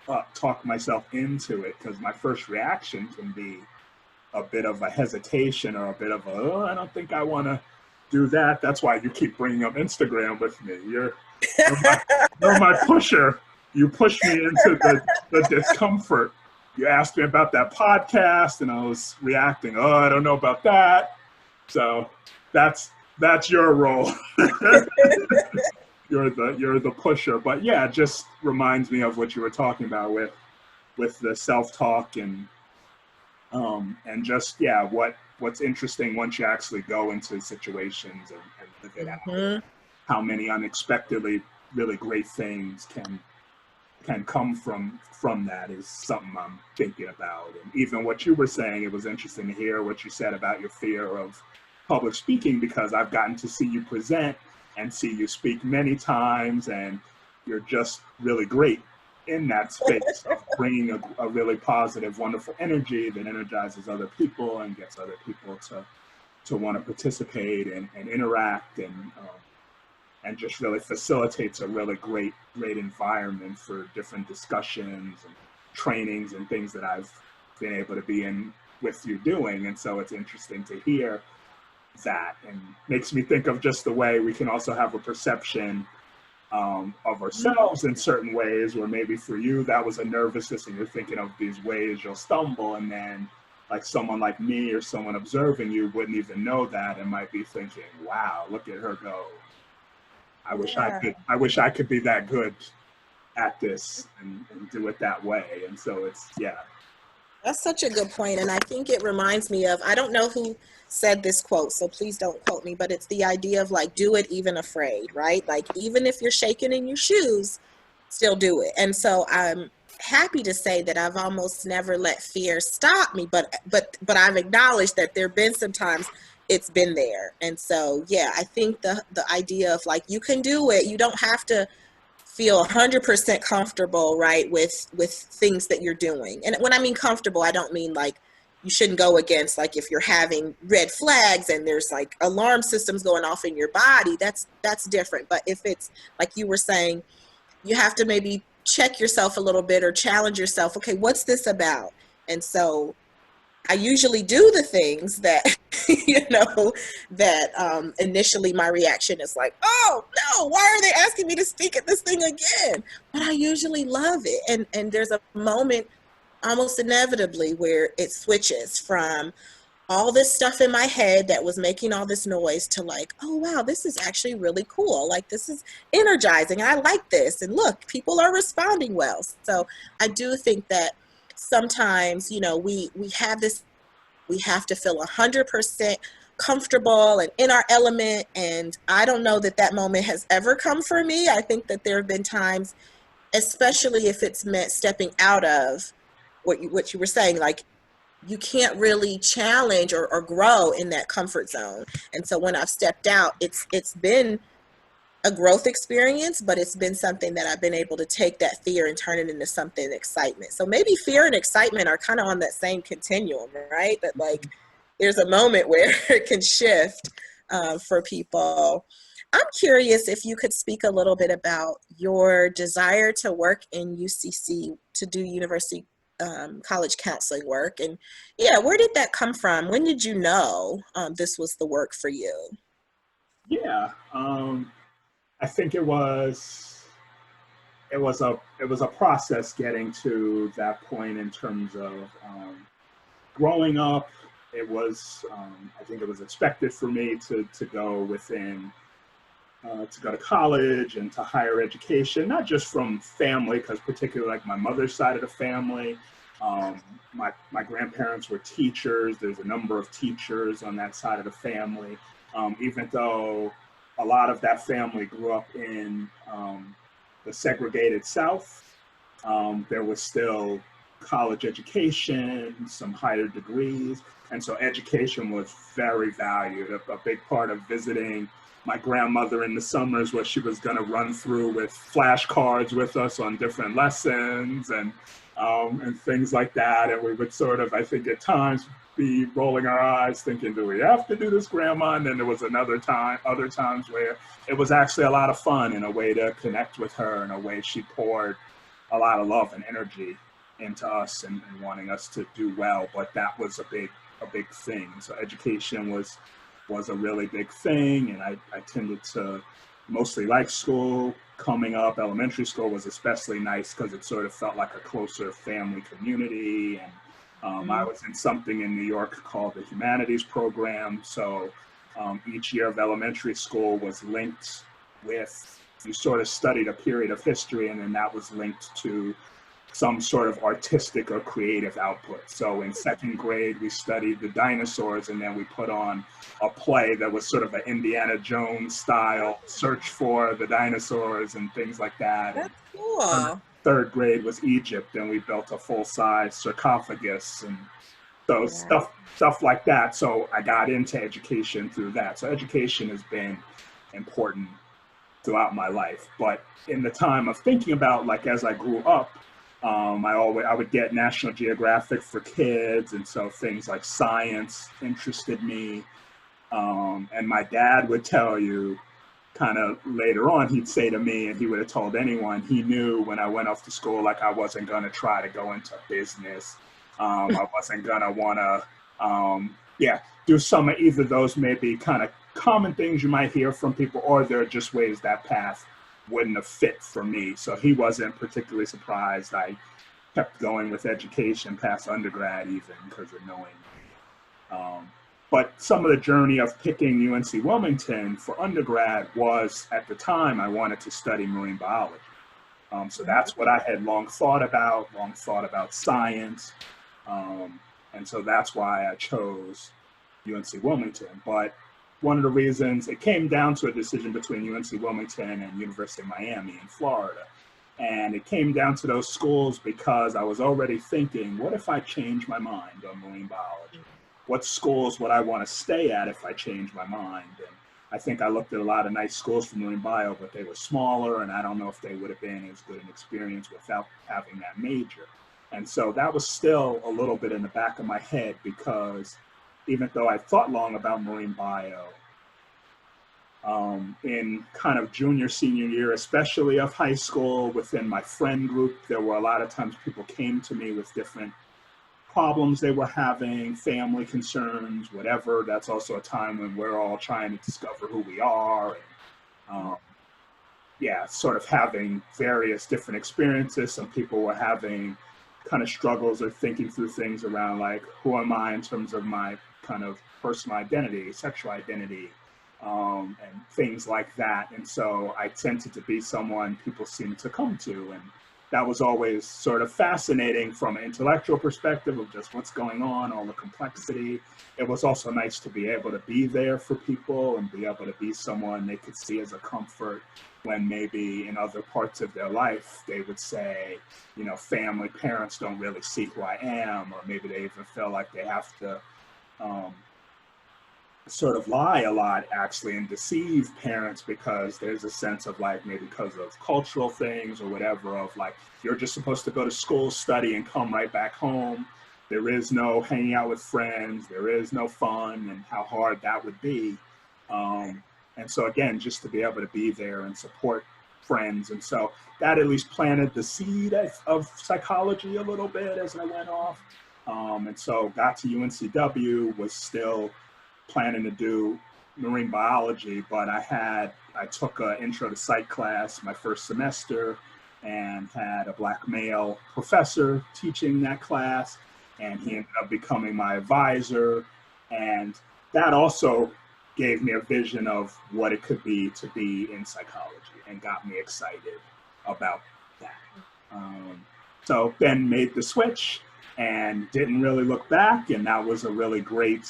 Speaker 2: into it, because my first reaction can be a bit of a hesitation or a bit of I don't think I want to do that. That's why you keep bringing up Instagram with me. You're my pusher. You push me into the discomfort. You asked me about that podcast, and I was reacting, I don't know about that. So that's your role. You're the pusher. But yeah, it just reminds me of what you were talking about with with the self-talk and just, yeah, what's interesting once you actually go into situations and live it out, how many unexpectedly really great things can come from that is something I'm thinking about. And even what you were saying, it was interesting to hear what you said about your fear of public speaking, because I've gotten to see you present and see you speak many times, and you're just really great in that space of bringing a really positive, wonderful energy that energizes other people and gets other people to want to participate and interact and just really facilitates a really great environment for different discussions and trainings and things that I've been able to be in with you doing. And so it's interesting to hear that, and makes me think of just the way we can also have a perception of ourselves in certain ways, where maybe for you that was a nervousness and you're thinking of these ways you'll stumble, and then like someone like me or someone observing you wouldn't even know that and might be thinking, wow, look at her go. I wish I could be that good at this and do it that way. And so it's, yeah.
Speaker 1: That's such a good point. And I think it reminds me of, I don't know who said this quote, so please don't quote me, but it's the idea of like, do it even afraid, right? Like, even if you're shaking in your shoes, still do it. And so I'm happy to say that I've almost never let fear stop me, but I've acknowledged that there've been some times it's been there. And so, yeah, I think the idea of like, you can do it. You don't have to feel 100% comfortable, right, with things that you're doing. And when I mean comfortable, I don't mean like you shouldn't go against, like if you're having red flags and there's like alarm systems going off in your body, that's different. But if it's like you were saying, you have to maybe check yourself a little bit or challenge yourself. Okay, what's this about? And so I usually do the things that, that initially my reaction is like, oh, no, why are they asking me to speak at this thing again? But I usually love it. And there's a moment almost inevitably where it switches from all this stuff in my head that was making all this noise to like, oh, wow, this is actually really cool. Like, this is energizing. I like this. And look, people are responding well. So I do think that sometimes, we have this, we have to feel 100% comfortable and in our element. And I don't know that moment has ever come for me. I think that there have been times, especially if it's meant stepping out of what you were saying, like, you can't really challenge or grow in that comfort zone. And so when I've stepped out, it's been a growth experience, but it's been something that I've been able to take that fear and turn it into something excitement. So maybe fear and excitement are kind of on that same continuum, right? That like there's a moment where it can shift for people. I'm curious if you could speak a little bit about your desire to work in UCC, to do university college counseling work. And yeah, where did that come from? When did you know this was the work for you?
Speaker 2: Yeah, I think it was a process getting to that point in terms of growing up. It was I think it was expected for me to go within to go to college and to higher education, not just from family, because particularly like my mother's side of the family, my grandparents were teachers. There's a number of teachers on that side of the family. Even though a lot of that family grew up in the segregated South, there was still college education, some higher degrees. And so education was very valued. A big part of visiting my grandmother in the summers was she was going to run through with flashcards with us on different lessons and things like that. And we would sort of, I think at times, be rolling our eyes thinking, do we have to do this, Grandma? And then there was other times where it was actually a lot of fun and a way to connect with her, in a way she poured a lot of love and energy into us and wanting us to do well. But that was a big thing. So education was a really big thing, and I tended to mostly like school. Coming up, elementary school was especially nice because it sort of felt like a closer family community. And I was in something in New York called the humanities program. So each year of elementary school was linked with, you sort of studied a period of history, and then that was linked to some sort of artistic or creative output. So in second grade, we studied the dinosaurs, and then we put on a play that was sort of an Indiana Jones style search for the dinosaurs and things like that.
Speaker 1: That's
Speaker 2: And
Speaker 1: cool.
Speaker 2: third grade was Egypt, and we built a full-size sarcophagus and so
Speaker 1: Yeah.
Speaker 2: stuff like that. So I got into education through that. So education has been important throughout my life. But in the time of thinking about, like, as I grew up, I would get National Geographic for kids, and so things like science interested me. And my dad would tell you, kind of later on, he'd say to me, and he would have told anyone, he knew when I went off to school, like, I wasn't going to try to go into business. I wasn't going to want to, do some of either those maybe kind of common things you might hear from people, or there are just ways that path wouldn't have fit for me. So he wasn't particularly surprised I kept going with education past undergrad even because of knowing. But some of the journey of picking UNC Wilmington for undergrad was, at the time, I wanted to study marine biology. So that's what I had long thought about science. And so that's why I chose UNC Wilmington. But one of the reasons it came down to a decision between UNC Wilmington and University of Miami in Florida. And it came down to those schools because I was already thinking, what if I change my mind on marine biology? What schools would I want to stay at if I change my mind? And I think I looked at a lot of nice schools for marine bio, but they were smaller, and I don't know if they would have been as good an experience without having that major. And so that was still a little bit in the back of my head, because even though I thought long about marine bio, in kind of junior, senior year, especially of high school, within my friend group, there were a lot of times people came to me with different problems they were having, family concerns, whatever. That's also a time when we're all trying to discover who we are. And, sort of having various different experiences. Some people were having kind of struggles or thinking through things around, like, who am I in terms of my kind of personal identity, sexual identity, and things like that. And so I tended to be someone people seemed to come to. And that was always sort of fascinating from an intellectual perspective of just what's going on, all the complexity. It was also nice to be able to be there for people and be able to be someone they could see as a comfort when maybe in other parts of their life they would say, family, parents don't really see who I am, or maybe they even feel like they have to sort of lie a lot actually and deceive parents, because there's a sense of, like, maybe because of cultural things or whatever, of like, you're just supposed to go to school, study, and come right back home. There is no hanging out with friends, there is no fun, and how hard that would be. And so again, just to be able to be there and support friends. And so that at least planted the seed of psychology a little bit as I went off. And so got to UNCW, was still planning to do marine biology, but I took an intro to psych class my first semester and had a black male professor teaching that class, and he ended up becoming my advisor. And that also gave me a vision of what it could be to be in psychology and got me excited about that. So then made the switch and didn't really look back, and that was a really great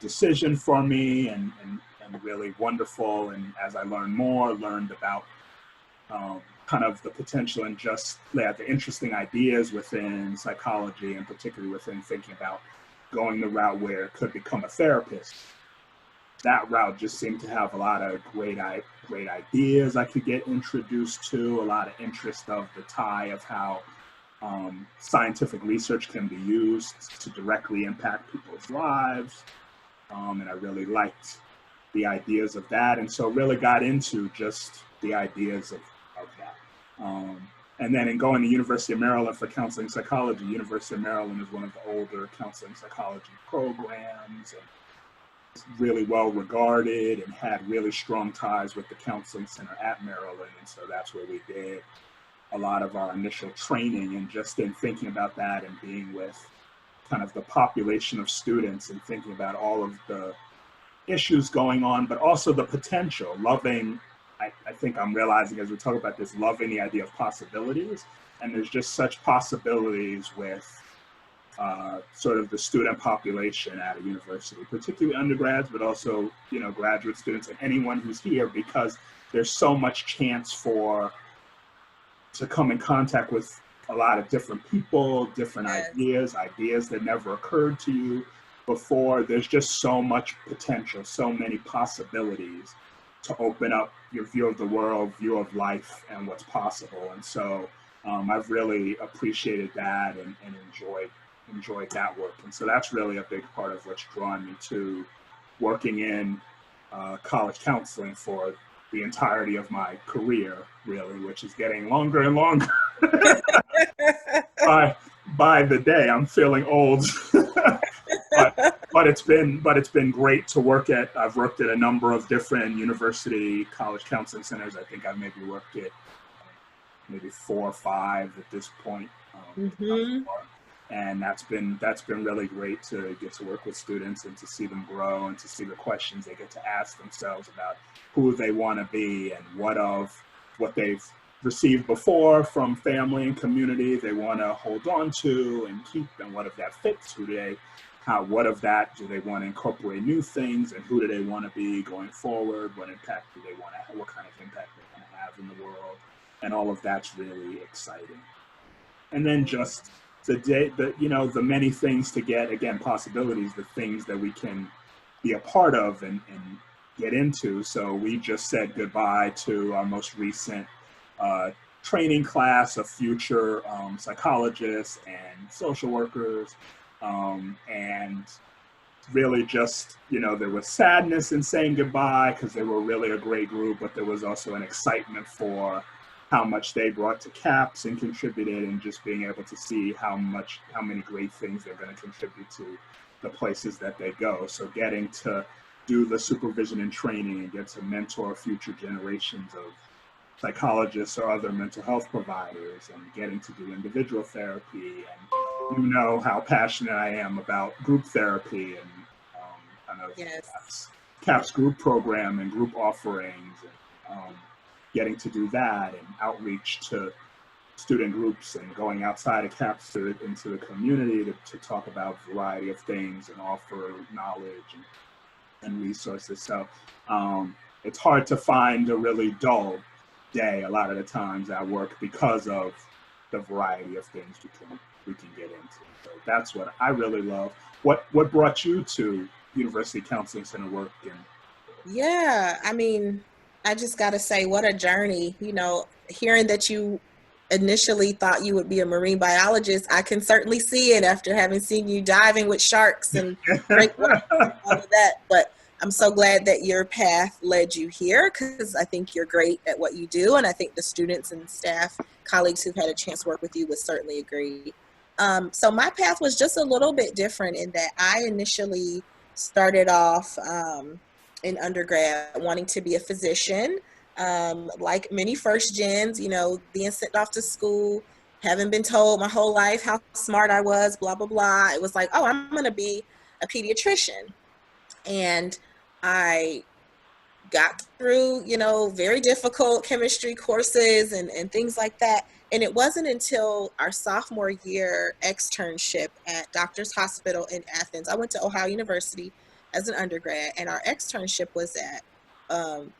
Speaker 2: decision for me, and really wonderful. And as I learned more, learned about kind of the potential and just the interesting ideas within psychology, and particularly within thinking about going the route where it could become a therapist. That route just seemed to have a lot of great ideas I could get introduced to, a lot of interest of the tie of how scientific research can be used to directly impact people's lives. And I really liked the ideas of that. And so really got into just the ideas of that. And then in going to University of Maryland for counseling psychology, University of Maryland is one of the older counseling psychology programs, and it's really well regarded and had really strong ties with the counseling center at Maryland. And so that's where we did a lot of our initial training, and just in thinking about that and being with kind of the population of students and thinking about all of the issues going on, but also the potential, loving, I think I'm realizing as we talk about this, loving the idea of possibilities and there's just such possibilities with sort of the student population at a university, particularly undergrads, but also, you know, graduate students and anyone who's here, because there's so much chance to come in contact with a lot of different people, different ideas that never occurred to you before. There's just so much potential, so many possibilities to open up your view of the world, view of life, and what's possible. And so I've really appreciated that and enjoyed that work. And so that's really a big part of what's drawn me to working in college counseling for the entirety of my career, really, which is getting longer and longer. by the day. I'm feeling old. but it's been great to work at. I've worked at a number of different university college counseling centers. I think I've maybe worked at maybe 4 or 5 at this point. And that's been really great to get to work with students and to see them grow and to see the questions they get to ask themselves about who they want to be and what they've received before from family and community they want to hold on to and keep, and what if that fits, what of that do they want to incorporate new things, and who do they want to be going forward, what impact do they want to have, what kind of impact they want to have in the world, and all of that's really exciting. And then just the many things to get, again, possibilities, the things that we can be a part of and get into. So we just said goodbye to our most recent training class of future psychologists and social workers, and really just, there was sadness in saying goodbye because they were really a great group, but there was also an excitement for how much they brought to CAPS and contributed, and just being able to see how many great things they're going to contribute to the places that they go. So getting to do the supervision and training and get to mentor future generations of psychologists or other mental health providers, and getting to do individual therapy. And you know how passionate I am about group therapy, and I know CAPS group program and group offerings, and getting to do that, and outreach to student groups, and going outside of CAPS into the community to talk about a variety of things and offer knowledge and resources. So it's hard to find a really dull day a lot of the times at work because of the variety of things we can get into. So that's what I really love. What brought you to University Counseling Center work?
Speaker 1: Yeah, I mean, I just got to say, what a journey. Hearing that you initially thought you would be a marine biologist, I can certainly see it after having seen you diving with sharks and all of that. But I'm so glad that your path led you here, because I think you're great at what you do. And I think the students and staff, colleagues who've had a chance to work with you would certainly agree. So my path was just a little bit different in that I initially started off in undergrad wanting to be a physician. Like many first gens, being sent off to school, having been told my whole life how smart I was, blah, blah, blah. It was like, oh, I'm going to be a pediatrician. And I got through, very difficult chemistry courses and things like that. And it wasn't until our sophomore year externship at Doctors Hospital in Athens. I went to Ohio University as an undergrad, and our externship was at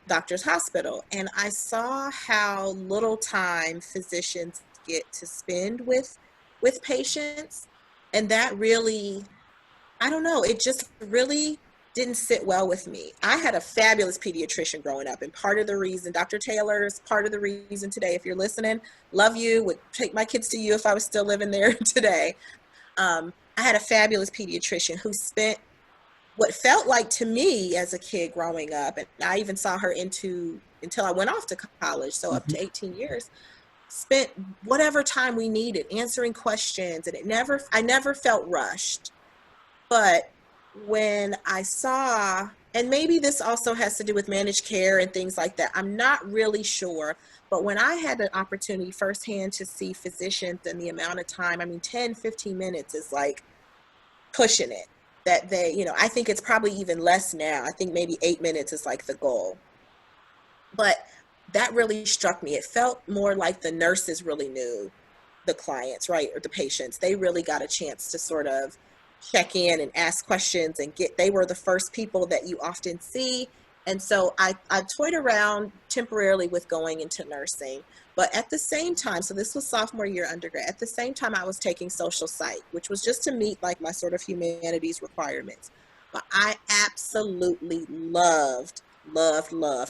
Speaker 1: Doctors Hospital. And I saw how little time physicians get to spend with patients. And that really, I don't know, it just really didn't sit well with me. I had a fabulous pediatrician growing up, and part of the reason, Dr. Taylor's part of the reason today, if you're listening, love you, would take my kids to you if I was still living there today. I had a fabulous pediatrician who spent what felt like to me as a kid growing up, and I even saw her until I went off to college, so up to 18 years, spent whatever time we needed answering questions, and I never felt rushed. But when I saw, and maybe this also has to do with managed care and things like that, I'm not really sure, but when I had the opportunity firsthand to see physicians and the amount of time, 10, 15 minutes is like pushing it. That they, I think it's probably even less now. I think maybe 8 minutes is like the goal. But that really struck me. It felt more like the nurses really knew the clients, right, or the patients. They really got a chance to sort of check in and ask questions and they were the first people that you often see. And so I toyed around temporarily with going into nursing, but at the same time, so this was sophomore year undergrad, at the same time I was taking social psych, which was just to meet like my sort of humanities requirements. But I absolutely loved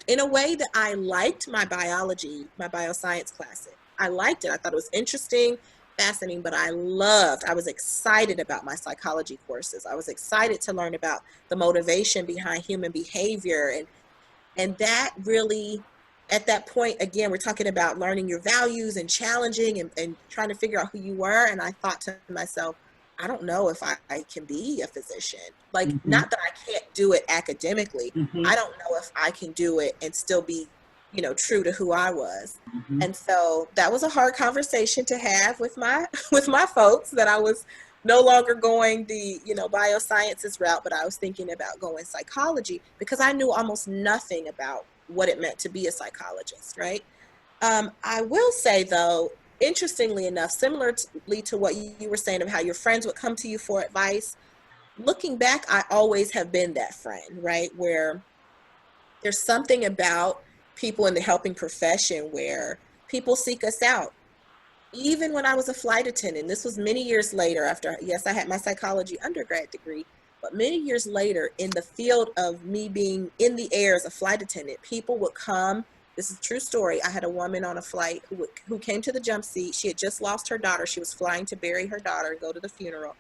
Speaker 1: in a way that I liked my biology, my bioscience classes. I liked it. I thought it was interesting, fascinating, but I was excited about my psychology courses. I was excited to learn about the motivation behind human behavior. And that really, at that point, again, we're talking about learning your values and challenging and trying to figure out who you were. And I thought to myself, I don't know if I can be a physician. Like,
Speaker 2: Mm-hmm.
Speaker 1: not that I can't do it academically.
Speaker 2: Mm-hmm.
Speaker 1: I don't know if I can do it and still be, true to who I was.
Speaker 2: Mm-hmm.
Speaker 1: And so that was a hard conversation to have with my with my folks, that I was no longer going the, biosciences route, but I was thinking about going psychology because I knew almost nothing about what it meant to be a psychologist, right? I will say, though, interestingly enough, similarly to what you were saying of how your friends would come to you for advice, looking back, I always have been that friend, right? Where there's something about people in the helping profession where people seek us out. Even when I was a flight attendant, this was many years later after, yes, I had my psychology undergrad degree, but many years later in the field of me being in the air as a flight attendant, people would come. This is a true story. I had a woman on a flight who came to the jump seat. She had just lost her daughter. She was flying to bury her daughter and go to the funeral.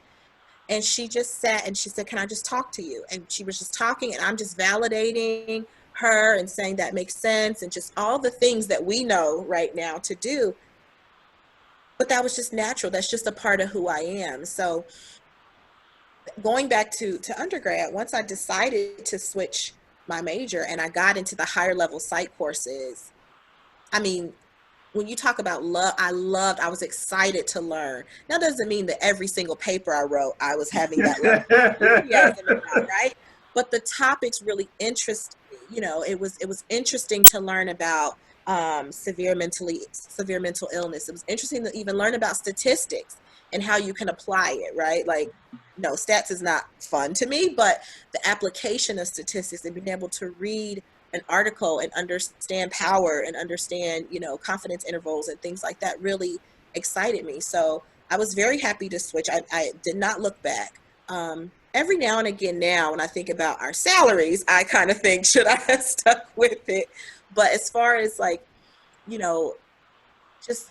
Speaker 1: And she just sat and she said, "Can I just talk to you?" And she was just talking, and I'm just validating her and saying that makes sense and just all the things that we know right now to do. But that was just natural. That's just a part of who I am. So going back to undergrad, once I decided to switch my major and I got into the higher level psych courses, I mean, when you talk about love, I was excited to learn. Now, doesn't mean that every single paper I wrote, I was having that level of enthusiasm about, right? But the topics really interest me. It was interesting to learn about severe mental illness. It was interesting to even learn about statistics and how you can apply it, right? Like, no, stats is not fun to me, but the application of statistics and being able to read an article and understand power and understand, confidence intervals and things like that really excited me. So I was very happy to switch. I did not look back. Every now and again now, when I think about our salaries, I kind of think, should I have stuck with it? But as far as like, you know, just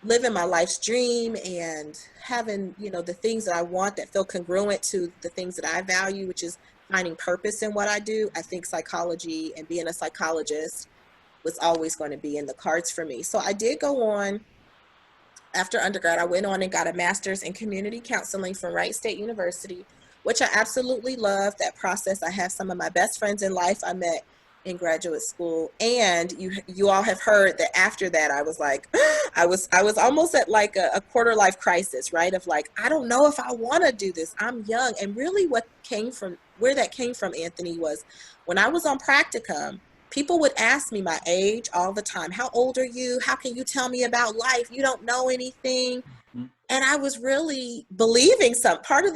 Speaker 1: living my life's dream and having, the things that I want that feel congruent to the things that I value, which is finding purpose in what I do, I think psychology and being a psychologist was always going to be in the cards for me. So I did go on after undergrad. I went on and got a master's in community counseling from Wright State University, which I absolutely love that process. I have some of my best friends in life I met in graduate school, and you all have heard that after that I was like I was almost at like a quarter life crisis, right? Of like, I don't know if I want to do this. I'm young. And really where that came from, Anthony, was when I was on practicum, people would ask me my age all the time. How old are you? How can you tell me about life? You don't know anything. And I was really believing part of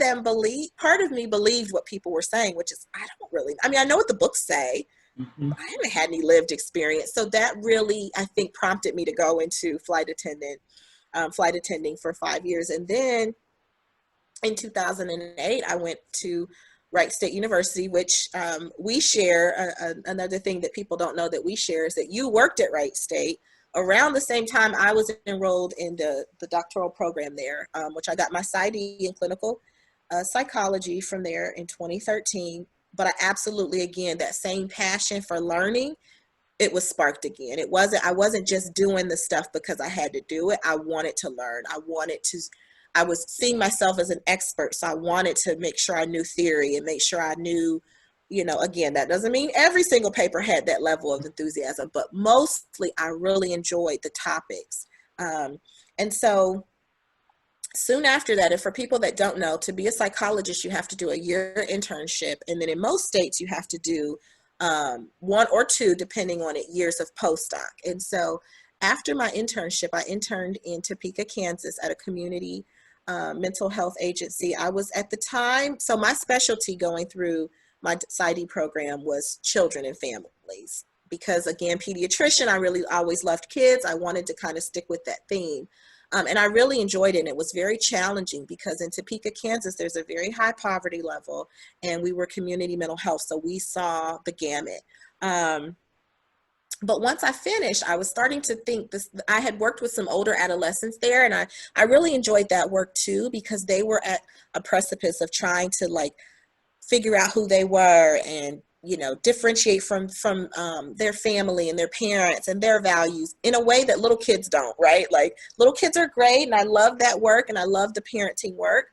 Speaker 1: me believed what people were saying, which is, I mean, I know what the books say,
Speaker 2: Mm-hmm.
Speaker 1: but I haven't had any lived experience. So that really, I think, prompted me to go into flight attending for 5 years. And then in 2008, I went to Wright State University, which we share. Another thing that people don't know that we share is that you worked at Wright State around the same time I was enrolled in the doctoral program there, which I got my Psy.D in clinical psychology from there in 2013. But I absolutely, again, that same passion for learning, it was sparked again. I wasn't just doing the stuff because I had to do it. I wanted to learn. I was seeing myself as an expert. So I wanted to make sure I knew theory and make sure I knew, again, that doesn't mean every single paper had that level of enthusiasm, but mostly I really enjoyed the topics. And so soon after that, and for people that don't know, to be a psychologist, you have to do a year internship. And then in most states, you have to do one or two, depending on it, years of postdoc. And so after my internship, I interned in Topeka, Kansas at a community mental health agency. I was at the time, so my specialty going through my Psy.D program was children and families. Because again, pediatrician, I really always loved kids. I wanted to kind of stick with that theme. And I really enjoyed it. And it was very challenging because in Topeka, Kansas, there's a very high poverty level, and we were community mental health. So we saw the gamut. But once I finished, I was starting to think this. I had worked with some older adolescents there, and I really enjoyed that work too, because they were at a precipice of trying to like figure out who they were and, you know, differentiate from their family and their parents and their values in a way that little kids don't, right? Like little kids are great, and I love that work, and I love the parenting work.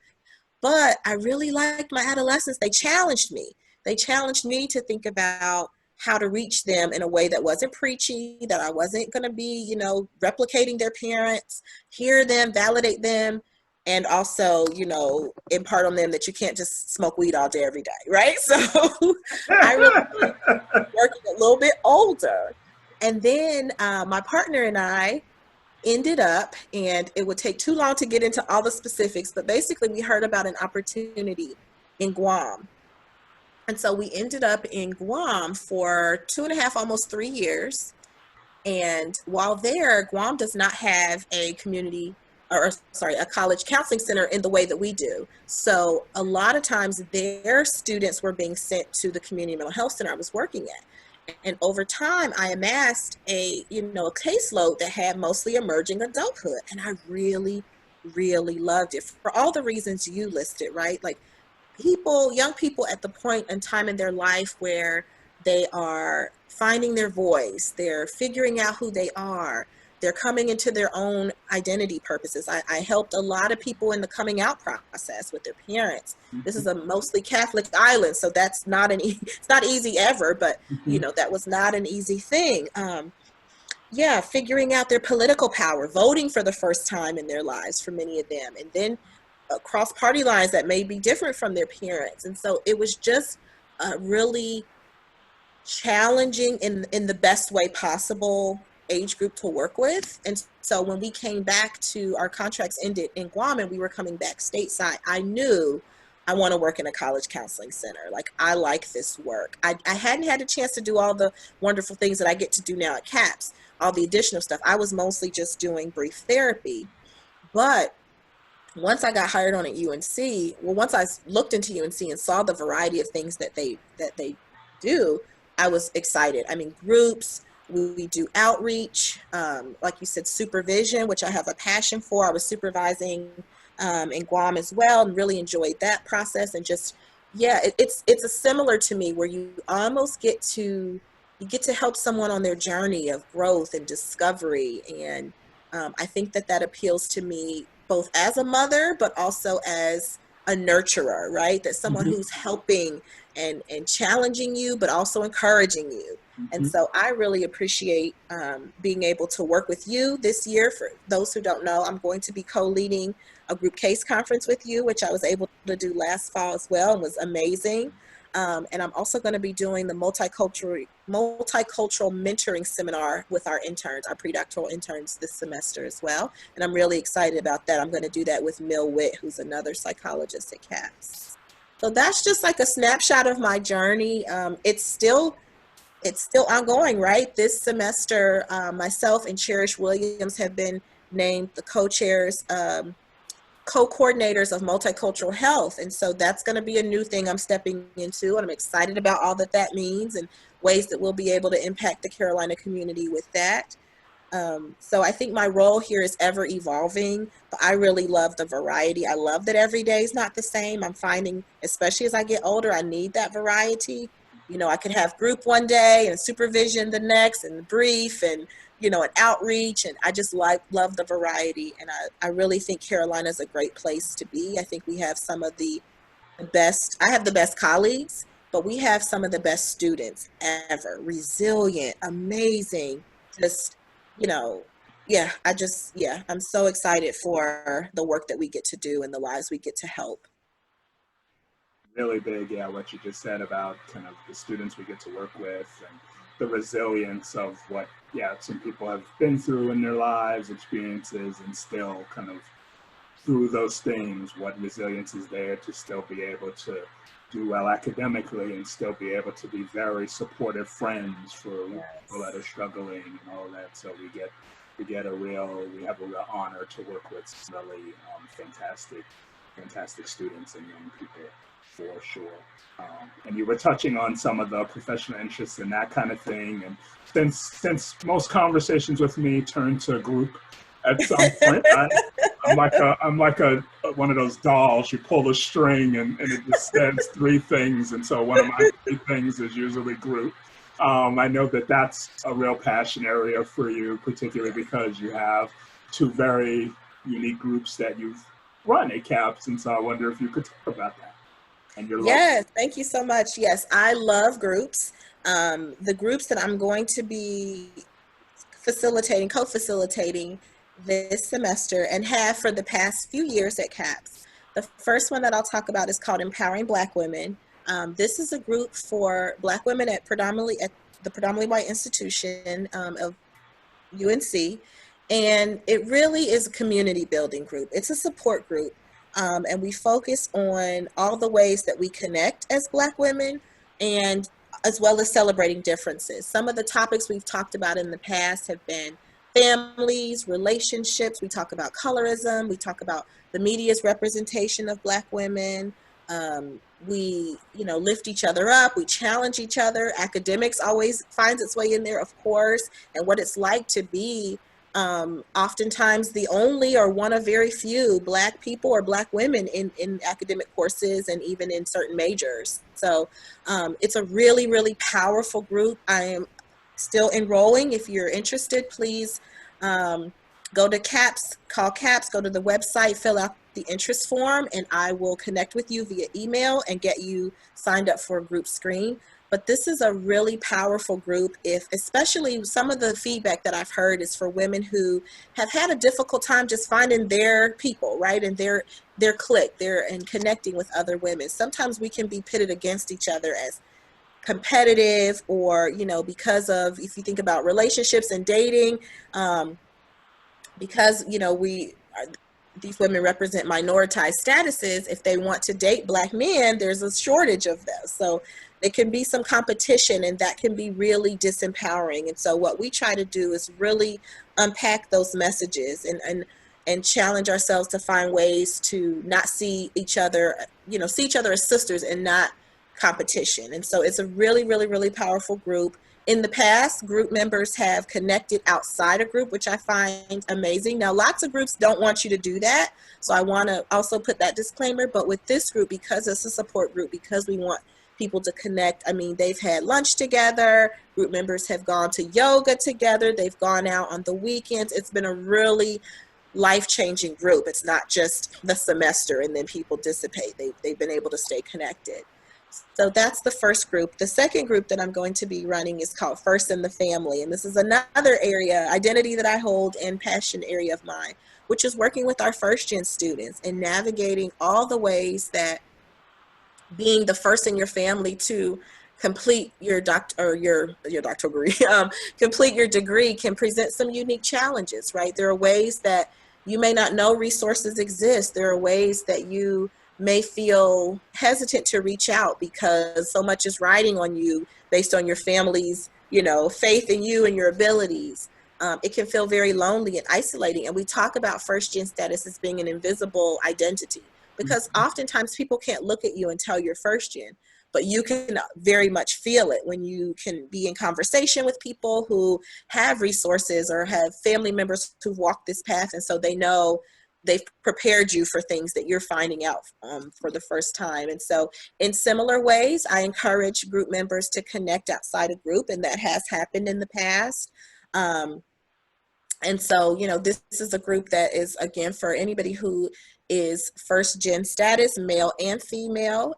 Speaker 1: But I really liked my adolescents. They challenged me. They challenged me to think about how to reach them in a way that wasn't preachy, that I wasn't going to be, you know, replicating their parents, hear them, validate them, and also, you know, impart on them that you can't just smoke weed all day, every day, right? So I really working a little bit older. And then my partner and I ended up, and it would take too long to get into all the specifics, but basically we heard about an opportunity in Guam. And so we ended up in Guam for 2.5, almost 3 years. And while there, Guam does not have a community, or sorry, a college counseling center in the way that we do. So a lot of times their students were being sent to the community mental health center I was working at. And over time, I amassed a caseload that had mostly emerging adulthood. And I really, really loved it for all the reasons you listed, right? Like young people at the point in time in their life where they are finding their voice, they're figuring out who they are, they're coming into their own identity purposes. I helped a lot of people in the coming out process with their parents. This is a mostly Catholic island, so that's not it's not easy ever, but you know, that was not an easy thing. Yeah, figuring out their political power, voting for the first time in their lives for many of them, and then across party lines that may be different from their parents. And so it was just really challenging in the best way possible age group to work with. And so when we came back to, our contracts ended in Guam and we were coming back stateside, I knew I want to work in a college counseling center. Like, I like this work. I hadn't had a chance to do all the wonderful things that I get to do now at CAPS, all the additional stuff. I was mostly just doing brief therapy. But once I got hired on at UNC, well, once I looked into UNC and saw the variety of things that they do, I was excited. I mean, groups, we do outreach, like you said, supervision, which I have a passion for. I was supervising in Guam as well, and really enjoyed that process. And just, yeah, it's a similar to me, where you almost get to help someone on their journey of growth and discovery. And I think that appeals to me both as a mother, but also as a nurturer, right? That someone who's helping and challenging you, but also encouraging you. And so I really appreciate being able to work with you this year. For those who don't know, I'm going to be co-leading a group case conference with you, which I was able to do last fall as well, and was amazing. And I'm also going to be doing the multicultural mentoring seminar with our interns, our predoctoral interns, this semester as well. And I'm really excited about that. I'm going to do that with Mill Witt, who's another psychologist at CAPS. So that's just like a snapshot of my journey. It's still ongoing, right? This semester, myself and Cherish Williams have been named the co-chairs, co-coordinators of multicultural health. And so that's going to be a new thing I'm stepping into, and I'm excited about all that means and ways that we'll be able to impact the Carolina community with that. So I think my role here is ever evolving, but I really love the variety. I love that every day is not the same. I'm finding, especially as I get older, I need that variety. You know, I could have group one day and supervision the next, and brief, and an outreach, and I just love the variety. And I really think Carolina is a great place to be. I think we have some of the best, I have the best colleagues, but we have some of the best students ever. Resilient, amazing, just, I'm so excited for the work that we get to do and the lives we get to help.
Speaker 2: really big, yeah, what you just said about kind of the students we get to work with and the resilience of what, yeah, some people have been through in their lives, experiences, and still kind of through those things, what resilience is there to still be able to do well academically and still be able to be very supportive friends for people that are struggling and all that. So we have a real honor to work with some really fantastic students and young people for sure. And you were touching on some of the professional interests and that kind of thing. And since most conversations with me turn to group at some point, I'm like a one of those dolls. You pull the string and it just says three things. And so one of my three things is usually group. I know that that's a real passion area for you, particularly because you have two very unique groups that you've run at CAPS. And so I wonder if you could talk about that and your love.
Speaker 1: Yes, thank you so much. Yes, I love groups. The groups that I'm going to be co-facilitating this semester and have for the past few years at CAPS. The first one that I'll talk about is called Empowering Black Women. This is a group for Black women at the predominantly white institution of UNC, and it really is a community building group. It's a support group, and we focus on all the ways that we connect as Black women, and as well as celebrating differences. Some of the topics we've talked about in the past have been families, relationships. We talk about colorism. We talk about the media's representation of Black women. We, lift each other up. We challenge each other. Academics always finds its way in there, of course, and what it's like to be oftentimes the only or one of very few Black people or Black women in academic courses and even in certain majors. So it's a really, really powerful group. I am still enrolling. If you're interested, please go to CAPS, call CAPS, go to the website, fill out the interest form, and I will connect with you via email and get you signed up for a group screen. But this is a really powerful group, especially some of the feedback that I've heard is for women who have had a difficult time just finding their people, right? And their clique, and connecting with other women. Sometimes we can be pitted against each other as competitive or, because of, if you think about relationships and dating, because, these women represent minoritized statuses. If they want to date Black men, there's a shortage of those. So there can be some competition, and that can be really disempowering. And so what we try to do is really unpack those messages and challenge ourselves to find ways to not see each other, see each other as sisters and not competition. And so it's a really, really, really powerful group. In the past, group members have connected outside a group, which I find amazing. Now, lots of groups don't want you to do that. So I want to also put that disclaimer. But with this group, because it's a support group, because we want people to connect, they've had lunch together. Group members have gone to yoga together. They've gone out on the weekends. It's been a really life-changing group. It's not just the semester and then people dissipate. They've been able to stay connected. So that's the first group. The second group that I'm going to be running is called First in the Family. And this is another identity that I hold and passion area of mine, which is working with our first-gen students and navigating all the ways that being the first in your family to complete your doctoral degree, complete your degree can present some unique challenges, right? There are ways that you may not know resources exist. There are ways that you may feel hesitant to reach out because so much is riding on you based on your family's, faith in you and your abilities. It can feel very lonely and isolating. And we talk about first-gen status as being an invisible identity because oftentimes people can't look at you and tell you're first-gen, but you can very much feel it when you can be in conversation with people who have resources or have family members who've walked this path. And so they know they've prepared you for things that you're finding out for the first time. And so in similar ways, I encourage group members to connect outside a group, and that has happened in the past. And so, this is a group that is, again, for anybody who is first-gen status, male and female.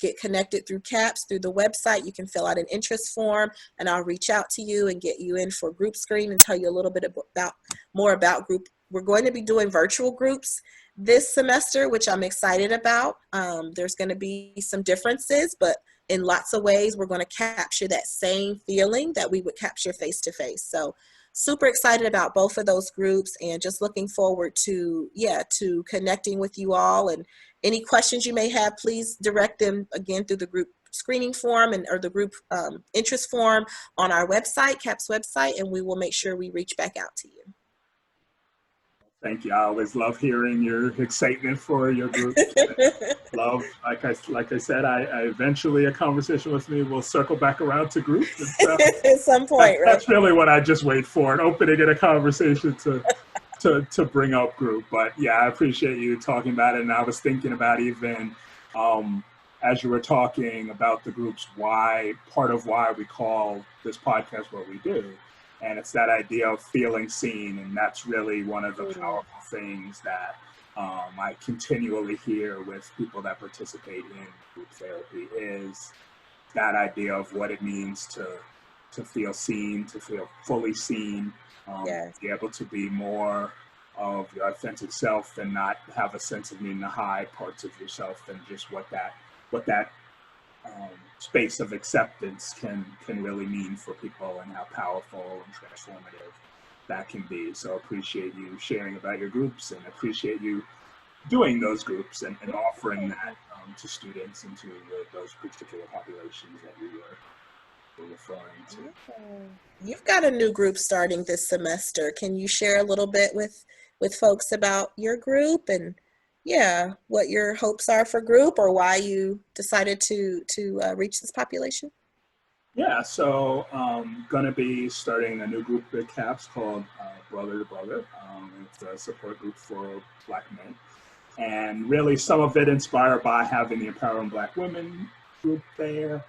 Speaker 1: Get connected through CAPS, through the website. You can fill out an interest form, and I'll reach out to you and get you in for group screen and tell you a little bit more about group. We're going to be doing virtual groups this semester, which I'm excited about. There's going to be some differences, but in lots of ways, we're going to capture that same feeling that we would capture face to face. So super excited about both of those groups and just looking forward to, to connecting with you all. And any questions you may have, please direct them again through the group screening form or the group interest form on our website, CAPS website, and we will make sure we reach back out to you.
Speaker 2: Thank you. I always love hearing your excitement for your group. Love, like I said, I eventually a conversation with me will circle back around to groups. And so
Speaker 1: at some point, right?
Speaker 2: That's really what I just wait for, an opening in a conversation to bring up group. But yeah, I appreciate you talking about it. And I was thinking about even as you were talking about the groups, part of why we call this podcast what we do. And it's that idea of feeling seen. And that's really one of the powerful things that I continually hear with people that participate in group therapy is that idea of what it means to feel seen, to feel fully seen, be able to be more of your authentic self and not have a sense of needing to hide parts of yourself, and just what that space of acceptance can really mean for people, and how powerful and transformative that can be. So appreciate you sharing about your groups, and appreciate you doing those groups and offering that to students and to those particular populations that you were referring to.
Speaker 1: You've got a new group starting this semester. Can you share a little bit with folks about your group and what your hopes are for group, or why you decided to reach this population?
Speaker 2: Yeah, so going to be starting a new group at CAPS called Brother to Brother. It's a support group for Black men. And really some of it inspired by having the Empowering Black Women group there,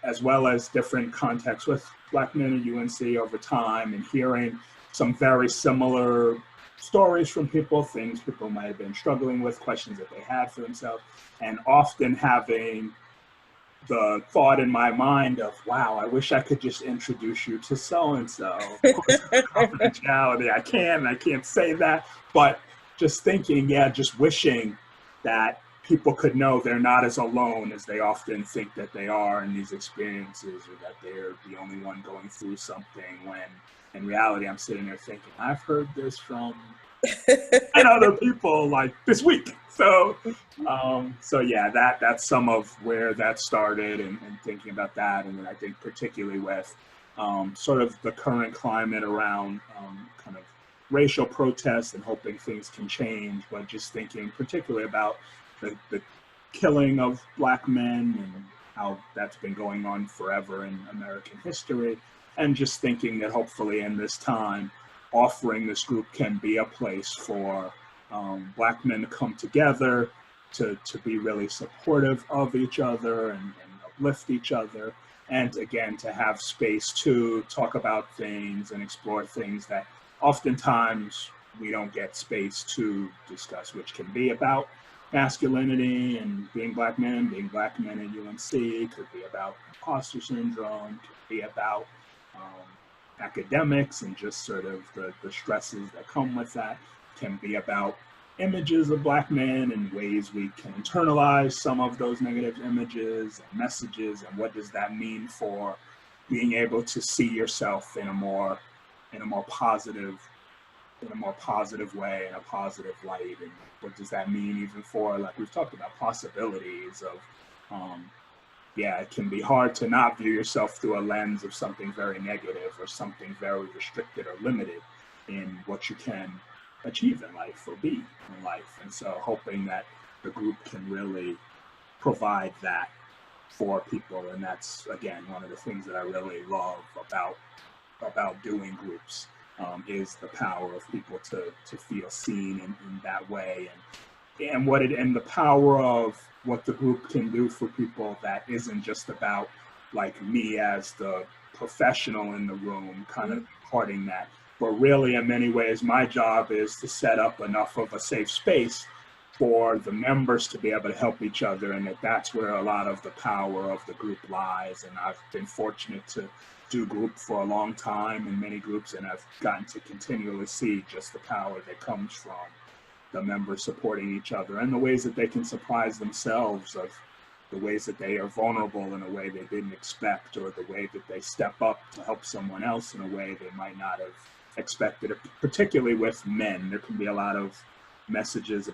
Speaker 2: as well as different contacts with Black men at UNC over time, and hearing some very similar stories from people, things people might have been struggling with, questions that they had for themselves, and often having the thought in my mind of, wow, I wish I could just introduce you to so-and-so. Of course, confidentiality, I can't say that, but just thinking, just wishing that people could know they're not as alone as they often think that they are in these experiences, or that they're the only one going through something, when in reality I'm sitting there thinking, I've heard this from 10 other people like this week. So that's some of where that started, and thinking about that. And then I think particularly with sort of the current climate around kind of racial protests, and hoping things can change, but just thinking particularly about the killing of Black men and how that's been going on forever in American history, and just thinking that hopefully in this time, offering this group can be a place for Black men to come together, to be really supportive of each other and uplift each other, and again, to have space to talk about things and explore things that oftentimes we don't get space to discuss, which can be about masculinity and being Black men at UNC, could be about imposter syndrome, could be about academics and just sort of the stresses that come with that, can be about images of Black men and ways we can internalize some of those negative images and messages, and what does that mean for being able to see yourself in a more positive way, in a positive light, and what does that mean even for, like we've talked about, possibilities of it can be hard to not view yourself through a lens of something very negative or something very restricted or limited in what you can achieve in life or be in life. And so hoping that the group can really provide that for people. And that's, again, one of the things that I really love about doing groups, is the power of people to feel seen in that way, and the power of what the group can do for people that isn't just about like me as the professional in the room kind of imparting that, but really in many ways my job is to set up enough of a safe space for the members to be able to help each other, and that's where a lot of the power of the group lies. And I've been fortunate to do group for a long time in many groups, and I've gotten to continually see just the power that comes from the members supporting each other, and the ways that they can surprise themselves of the ways that they are vulnerable in a way they didn't expect, or the way that they step up to help someone else in a way they might not have expected. Particularly with men, there can be a lot of messages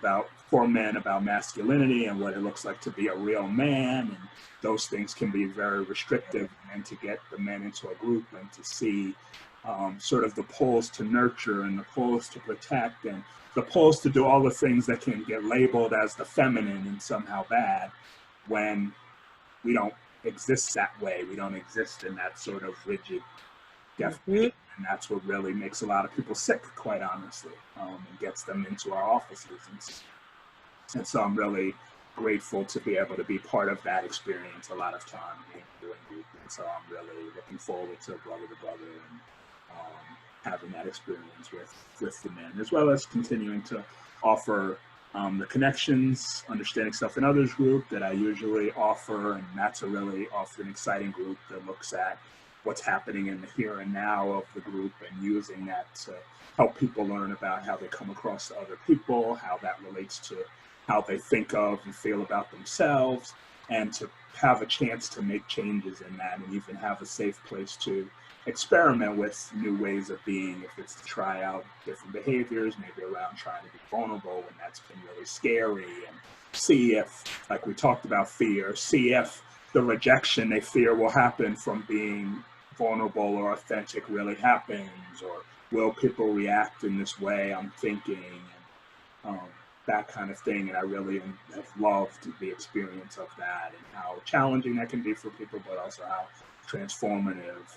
Speaker 2: for men about masculinity and what it looks like to be a real man, and those things can be very restrictive. And to get the men into a group and to see sort of the pulls to nurture and the pulls to protect and the pulls to do all the things that can get labeled as the feminine and somehow bad, when we don't exist that way. We don't exist in that sort of rigid definition. And that's what really makes a lot of people sick, quite honestly, and gets them into our offices. And so I'm really grateful to be able to be part of that experience a lot of time doing group. And so I'm really looking forward to brother and having that experience with the men, as well as continuing to offer the connections, understanding stuff in others group that I usually offer. And that's a really often exciting group that looks at what's happening in the here and now of the group, and using that to help people learn about how they come across to other people, how that relates to how they think of and feel about themselves, and to have a chance to make changes in that, and even have a safe place to experiment with new ways of being, if it's to try out different behaviors, maybe around trying to be vulnerable when that's been really scary, and see if, like we talked about fear, see if the rejection they fear will happen from being vulnerable or authentic really happens, or will people react in this way I'm thinking, and that kind of thing. And I really have loved the experience of that, and how challenging that can be for people, but also how transformative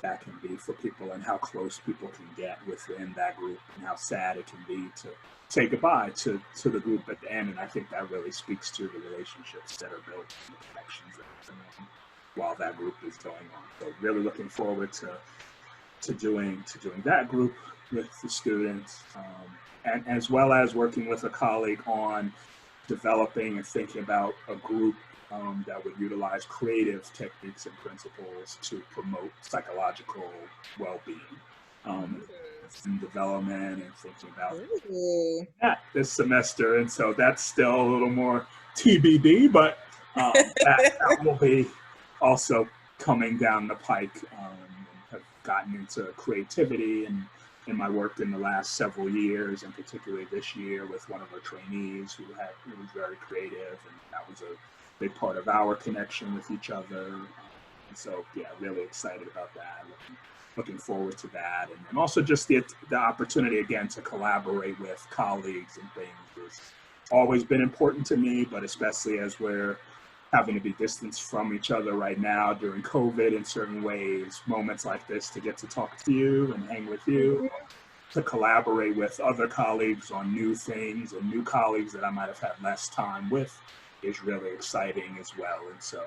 Speaker 2: that can be for people, and how close people can get within that group, and how sad it can be to say goodbye to the group at the end. And I think that really speaks to the relationships that are built and the connections that are made while that group is going on. So really looking forward to doing that group with the students, and as well as working with a colleague on developing and thinking about a group that would utilize creative techniques and principles to promote psychological well-being. In development and thinking about that this semester. And so that's still a little more TBD, but that will be also coming down the pike. Have gotten into creativity and in my work in the last several years, and particularly this year with one of our trainees who was very creative, and that was a big part of our connection with each other. And so, yeah, really excited about that. Looking forward to that. And also just the opportunity, again, to collaborate with colleagues and things has always been important to me, but especially as we're having to be distanced from each other right now during COVID in certain ways, moments like this to get to talk to you and hang with you, to collaborate with other colleagues on new things, and new colleagues that I might have had less time with, is really exciting as well. And so,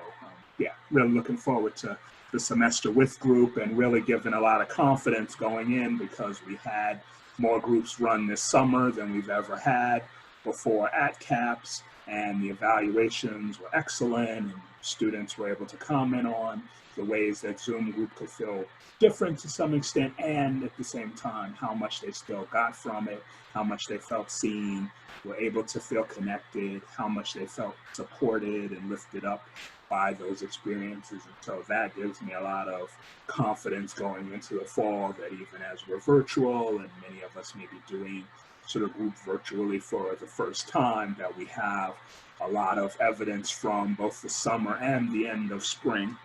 Speaker 2: really looking forward to the semester with group, and really given a lot of confidence going in, because we had more groups run this summer than we've ever had before at CAPS, and the evaluations were excellent, and students were able to comment on the ways that Zoom group could feel different to some extent, and at the same time, how much they still got from it, how much they felt seen, were able to feel connected, how much they felt supported and lifted up by those experiences. And so that gives me a lot of confidence going into the fall, that even as we're virtual, and many of us may be doing sort of group virtually for the first time, that we have a lot of evidence from both the summer and the end of spring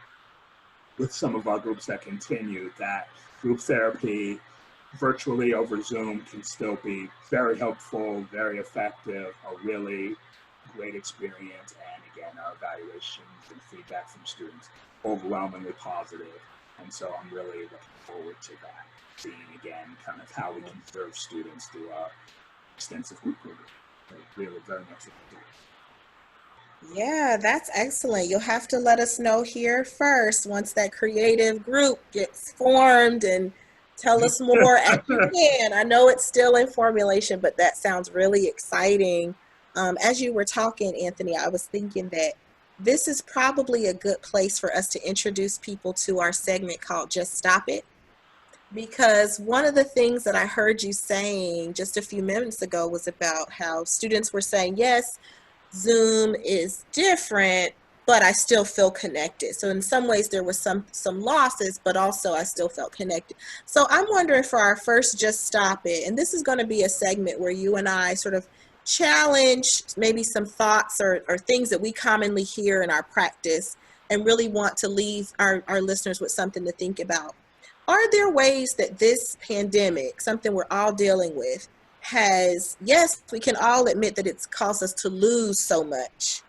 Speaker 2: with some of our groups that continue, that group therapy virtually over Zoom can still be very helpful, very effective, a really great experience. And again, our evaluations and feedback from students overwhelmingly positive. And so I'm really looking forward to that, seeing again kind of how we can serve students through our extensive group program. So really very much looking forward.
Speaker 1: Yeah, that's excellent. You'll have to let us know here first once that creative group gets formed, and tell us more as you can. I know it's still in formulation, but that sounds really exciting. As you were talking, Anthony, I was thinking that this is probably a good place for us to introduce people to our segment called Just Stop It. because one of the things that I heard you saying just a few minutes ago was about how students were saying, yes, Zoom is different, but I still feel connected. So in some ways there were some losses, but also I still felt connected. So I'm wondering for our first Just Stop It, and this is going to be a segment where you and I sort of challenge maybe some thoughts or things that we commonly hear in our practice and really want to leave our listeners with something to think about. Are there ways that this pandemic, something we're all dealing with, has, yes, we can all admit that it's caused us to lose so much,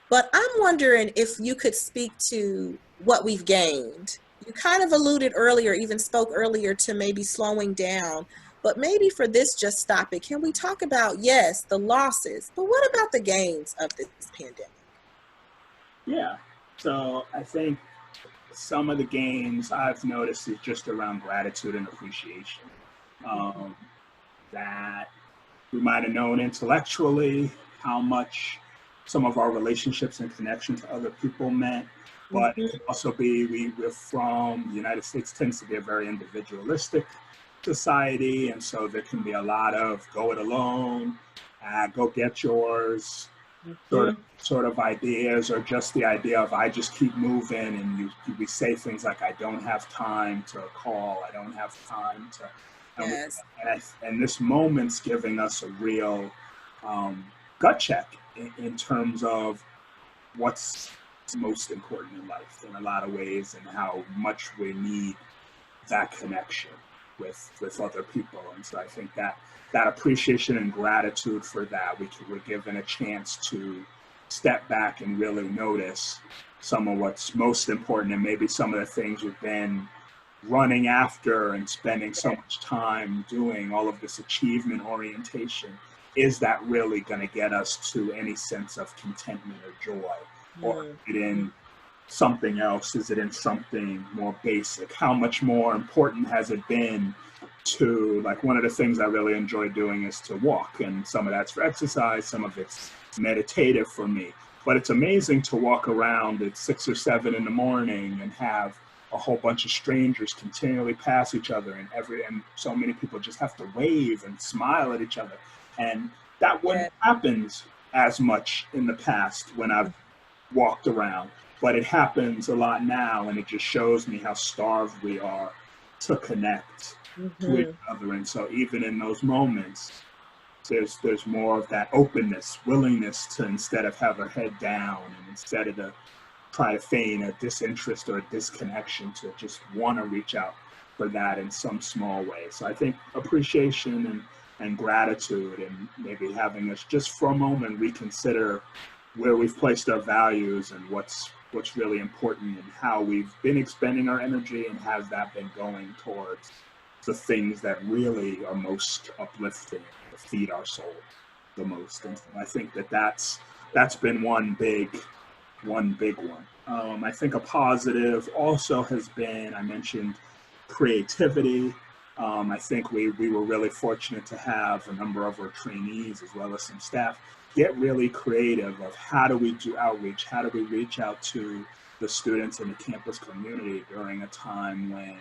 Speaker 1: but I'm wondering if you could speak to what we've gained. You kind of alluded earlier, even spoke earlier to maybe slowing down, but maybe for this Just Stop It, can we talk about, yes, the losses, but what about the gains of this pandemic?
Speaker 2: Yeah. So I think some of the gains I've noticed is just around gratitude and appreciation. Um, that we might have known intellectually how much some of our relationships and connection to other people meant, but it can also be we're from the United States tends to be a very individualistic society, and so there can be a lot of go it alone, go get yours, sort of ideas, or just the idea of I just keep moving, and we say things like I don't have time to call, I don't have time to,
Speaker 1: Yes.
Speaker 2: and this moment's giving us a real gut check in terms of what's most important in life in a lot of ways, and how much we need that connection with other people. And so I think that appreciation and gratitude for that, we're given a chance to step back and really notice some of what's most important, and maybe some of the things we've been running after and spending so much time doing, all of this achievement orientation. Is that really going to get us to any sense of contentment or joy? Or is it in something else? Is it in something more basic? How much more important has it been to, like, one of the things I really enjoy doing is to walk, and some of that's for exercise, some of it's meditative for me. But it's amazing to walk around at 6 or 7 in the morning and have a whole bunch of strangers continually pass each other, and so many people just have to wave and smile at each other. And that wouldn't happen as much in the past when I've walked around, but it happens a lot now, and it just shows me how starved we are to connect to each other. And so even in those moments, there's more of that openness, willingness to, instead of have our head down, and instead of to try to feign a disinterest or a disconnection, to just want to reach out for that in some small way. So I think appreciation and gratitude, and maybe having us just for a moment reconsider where we've placed our values and what's really important, and how we've been expending our energy, and has that been going towards the things that really are most uplifting, that feed our soul the most. And so I think that's been one big one. I think a positive also has been, I mentioned creativity. I think we were really fortunate to have a number of our trainees, as well as some staff, get really creative of how do we do outreach, how do we reach out to the students in the campus community during a time when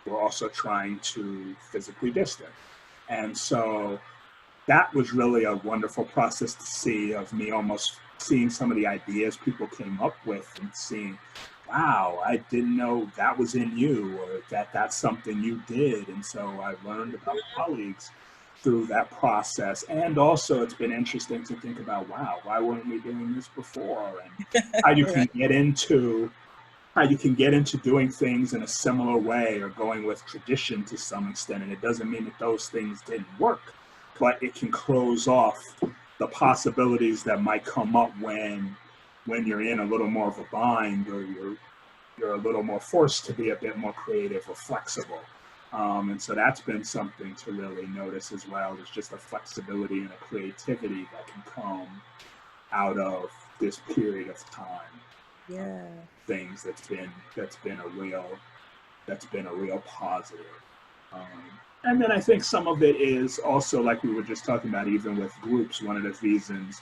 Speaker 2: we're also trying to physically distance. And so that was really a wonderful process to see, of me almost seeing some of the ideas people came up with, and seeing, wow, I didn't know that was in you, or that's something you did. And so I learned about colleagues through that process. And also it's been interesting to think about, wow, why weren't we doing this before? And how you can get into doing things in a similar way, or going with tradition to some extent. And it doesn't mean that those things didn't work, but it can close off the possibilities that might come up when you're in a little more of a bind, or you're a little more forced to be a bit more creative or flexible. And so that's been something to really notice as well. There's just a flexibility and a creativity that can come out of this period of time. Things that's been a real positive. And then I think some of it is also, like we were just talking about, even with groups, one of the reasons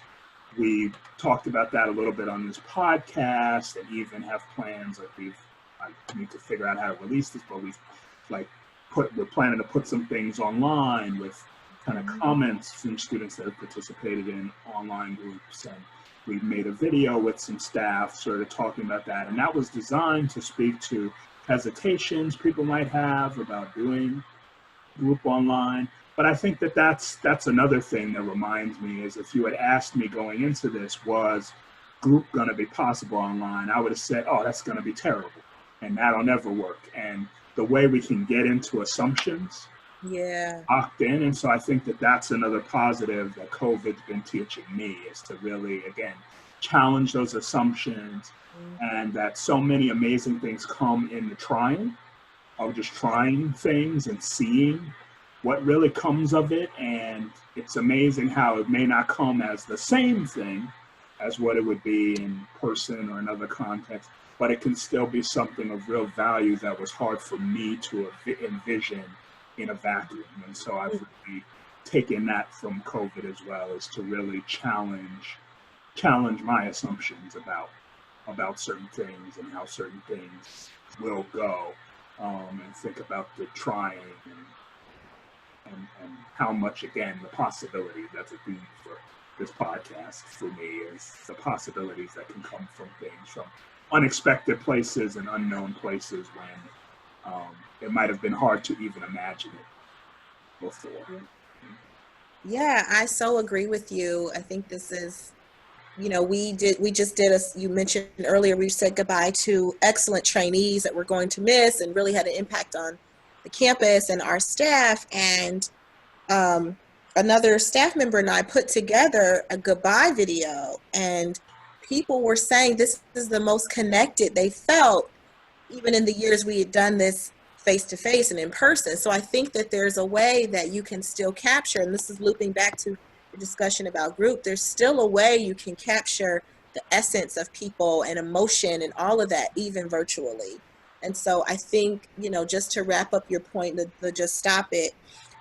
Speaker 2: we talked about that a little bit on this podcast, and even have plans, like I need to figure out how to release this, but we've, like, we're planning to put some things online with kind of comments from students that have participated in online groups. And we made a video with some staff sort of talking about that. And that was designed to speak to hesitations people might have about doing group online. But I think that that's another thing that reminds me is if you had asked me going into this, was group going to be possible online, I would have said, oh, that's going to be terrible and that'll never work. And the way we can get into assumptions, locked in. And so I think that that's another positive that COVID's been teaching me, is to really, again, challenge those assumptions, and that so many amazing things come in the trying, of just trying things and seeing what really comes of it. And it's amazing how it may not come as the same thing as what it would be in person or another context, but it can still be something of real value that was hard for me to envision in a vacuum. And so I've really taken that from COVID as well, is to really challenge my assumptions about certain things and how certain things will go, and think about the trying and how much, again, the possibilities, that's a theme for this podcast for me, is the possibilities that can come from things, from unexpected places and unknown places when it might have been hard to even imagine it before.
Speaker 1: Yeah, I so agree with you. I think this is, we just did you mentioned earlier, we said goodbye to excellent trainees that we're going to miss and really had an impact on the campus and our staff. And another staff member and I put together a goodbye video, and people were saying this is the most connected they felt, even in the years we had done this face-to-face and in person. So I think that there's a way that you can still capture, and this is looping back to the discussion about group, there's still a way you can capture the essence of people and emotion and all of that, even virtually. And so I think, just to wrap up your point, the just stop it,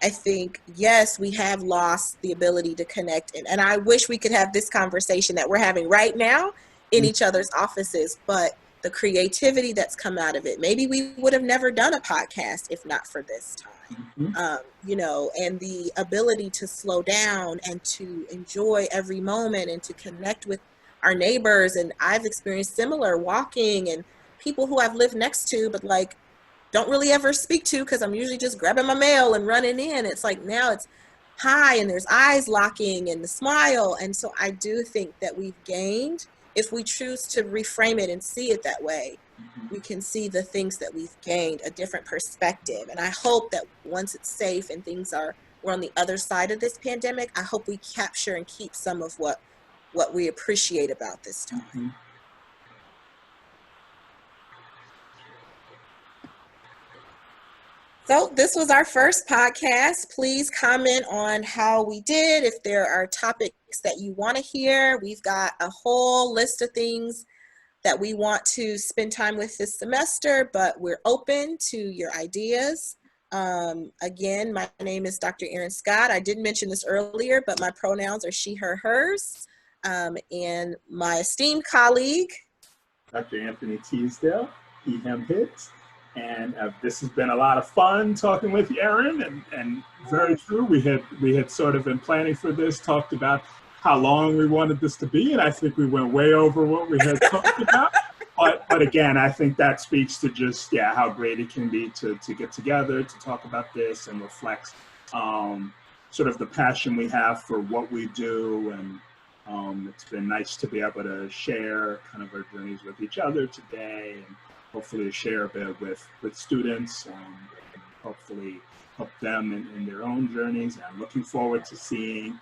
Speaker 1: I think, yes, we have lost the ability to connect. And I wish we could have this conversation that we're having right now in each other's offices, but the creativity that's come out of it, maybe we would have never done a podcast if not for this time. And the ability to slow down and to enjoy every moment and to connect with our neighbors. And I've experienced similar walking and people who I've lived next to, but like don't really ever speak to because I'm usually just grabbing my mail and running in. It's like now it's hi and there's eyes locking and the smile. And so I do think that we've gained, if we choose to reframe it and see it that way, we can see the things that we've gained, a different perspective. And I hope that once it's safe and we're on the other side of this pandemic, I hope we capture and keep some of what we appreciate about this time. So this was our first podcast. Please comment on how we did. If there are topics that you want to hear, we've got a whole list of things that we want to spend time with this semester, but we're open to your ideas. Again, my name is Dr. Erinn Scott. I did mention this earlier, but my pronouns are she, her, hers. And my esteemed colleague,
Speaker 2: Dr. Anthony Teasdale, he, him, his. And this has been a lot of fun talking with Erinn, and very true. We had sort of been planning for this, talked about how long we wanted this to be, and I think we went way over what we had talked about. But again, I think that speaks to just how great it can be to get together, to talk about this and reflect sort of the passion we have for what we do. And it's been nice to be able to share kind of our journeys with each other today, and hopefully share a bit with students, and hopefully help them in their own journeys. And I'm looking forward to seeing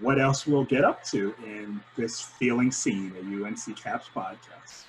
Speaker 2: what else we'll get up to in this feeling scene at UNC CAPS Podcast.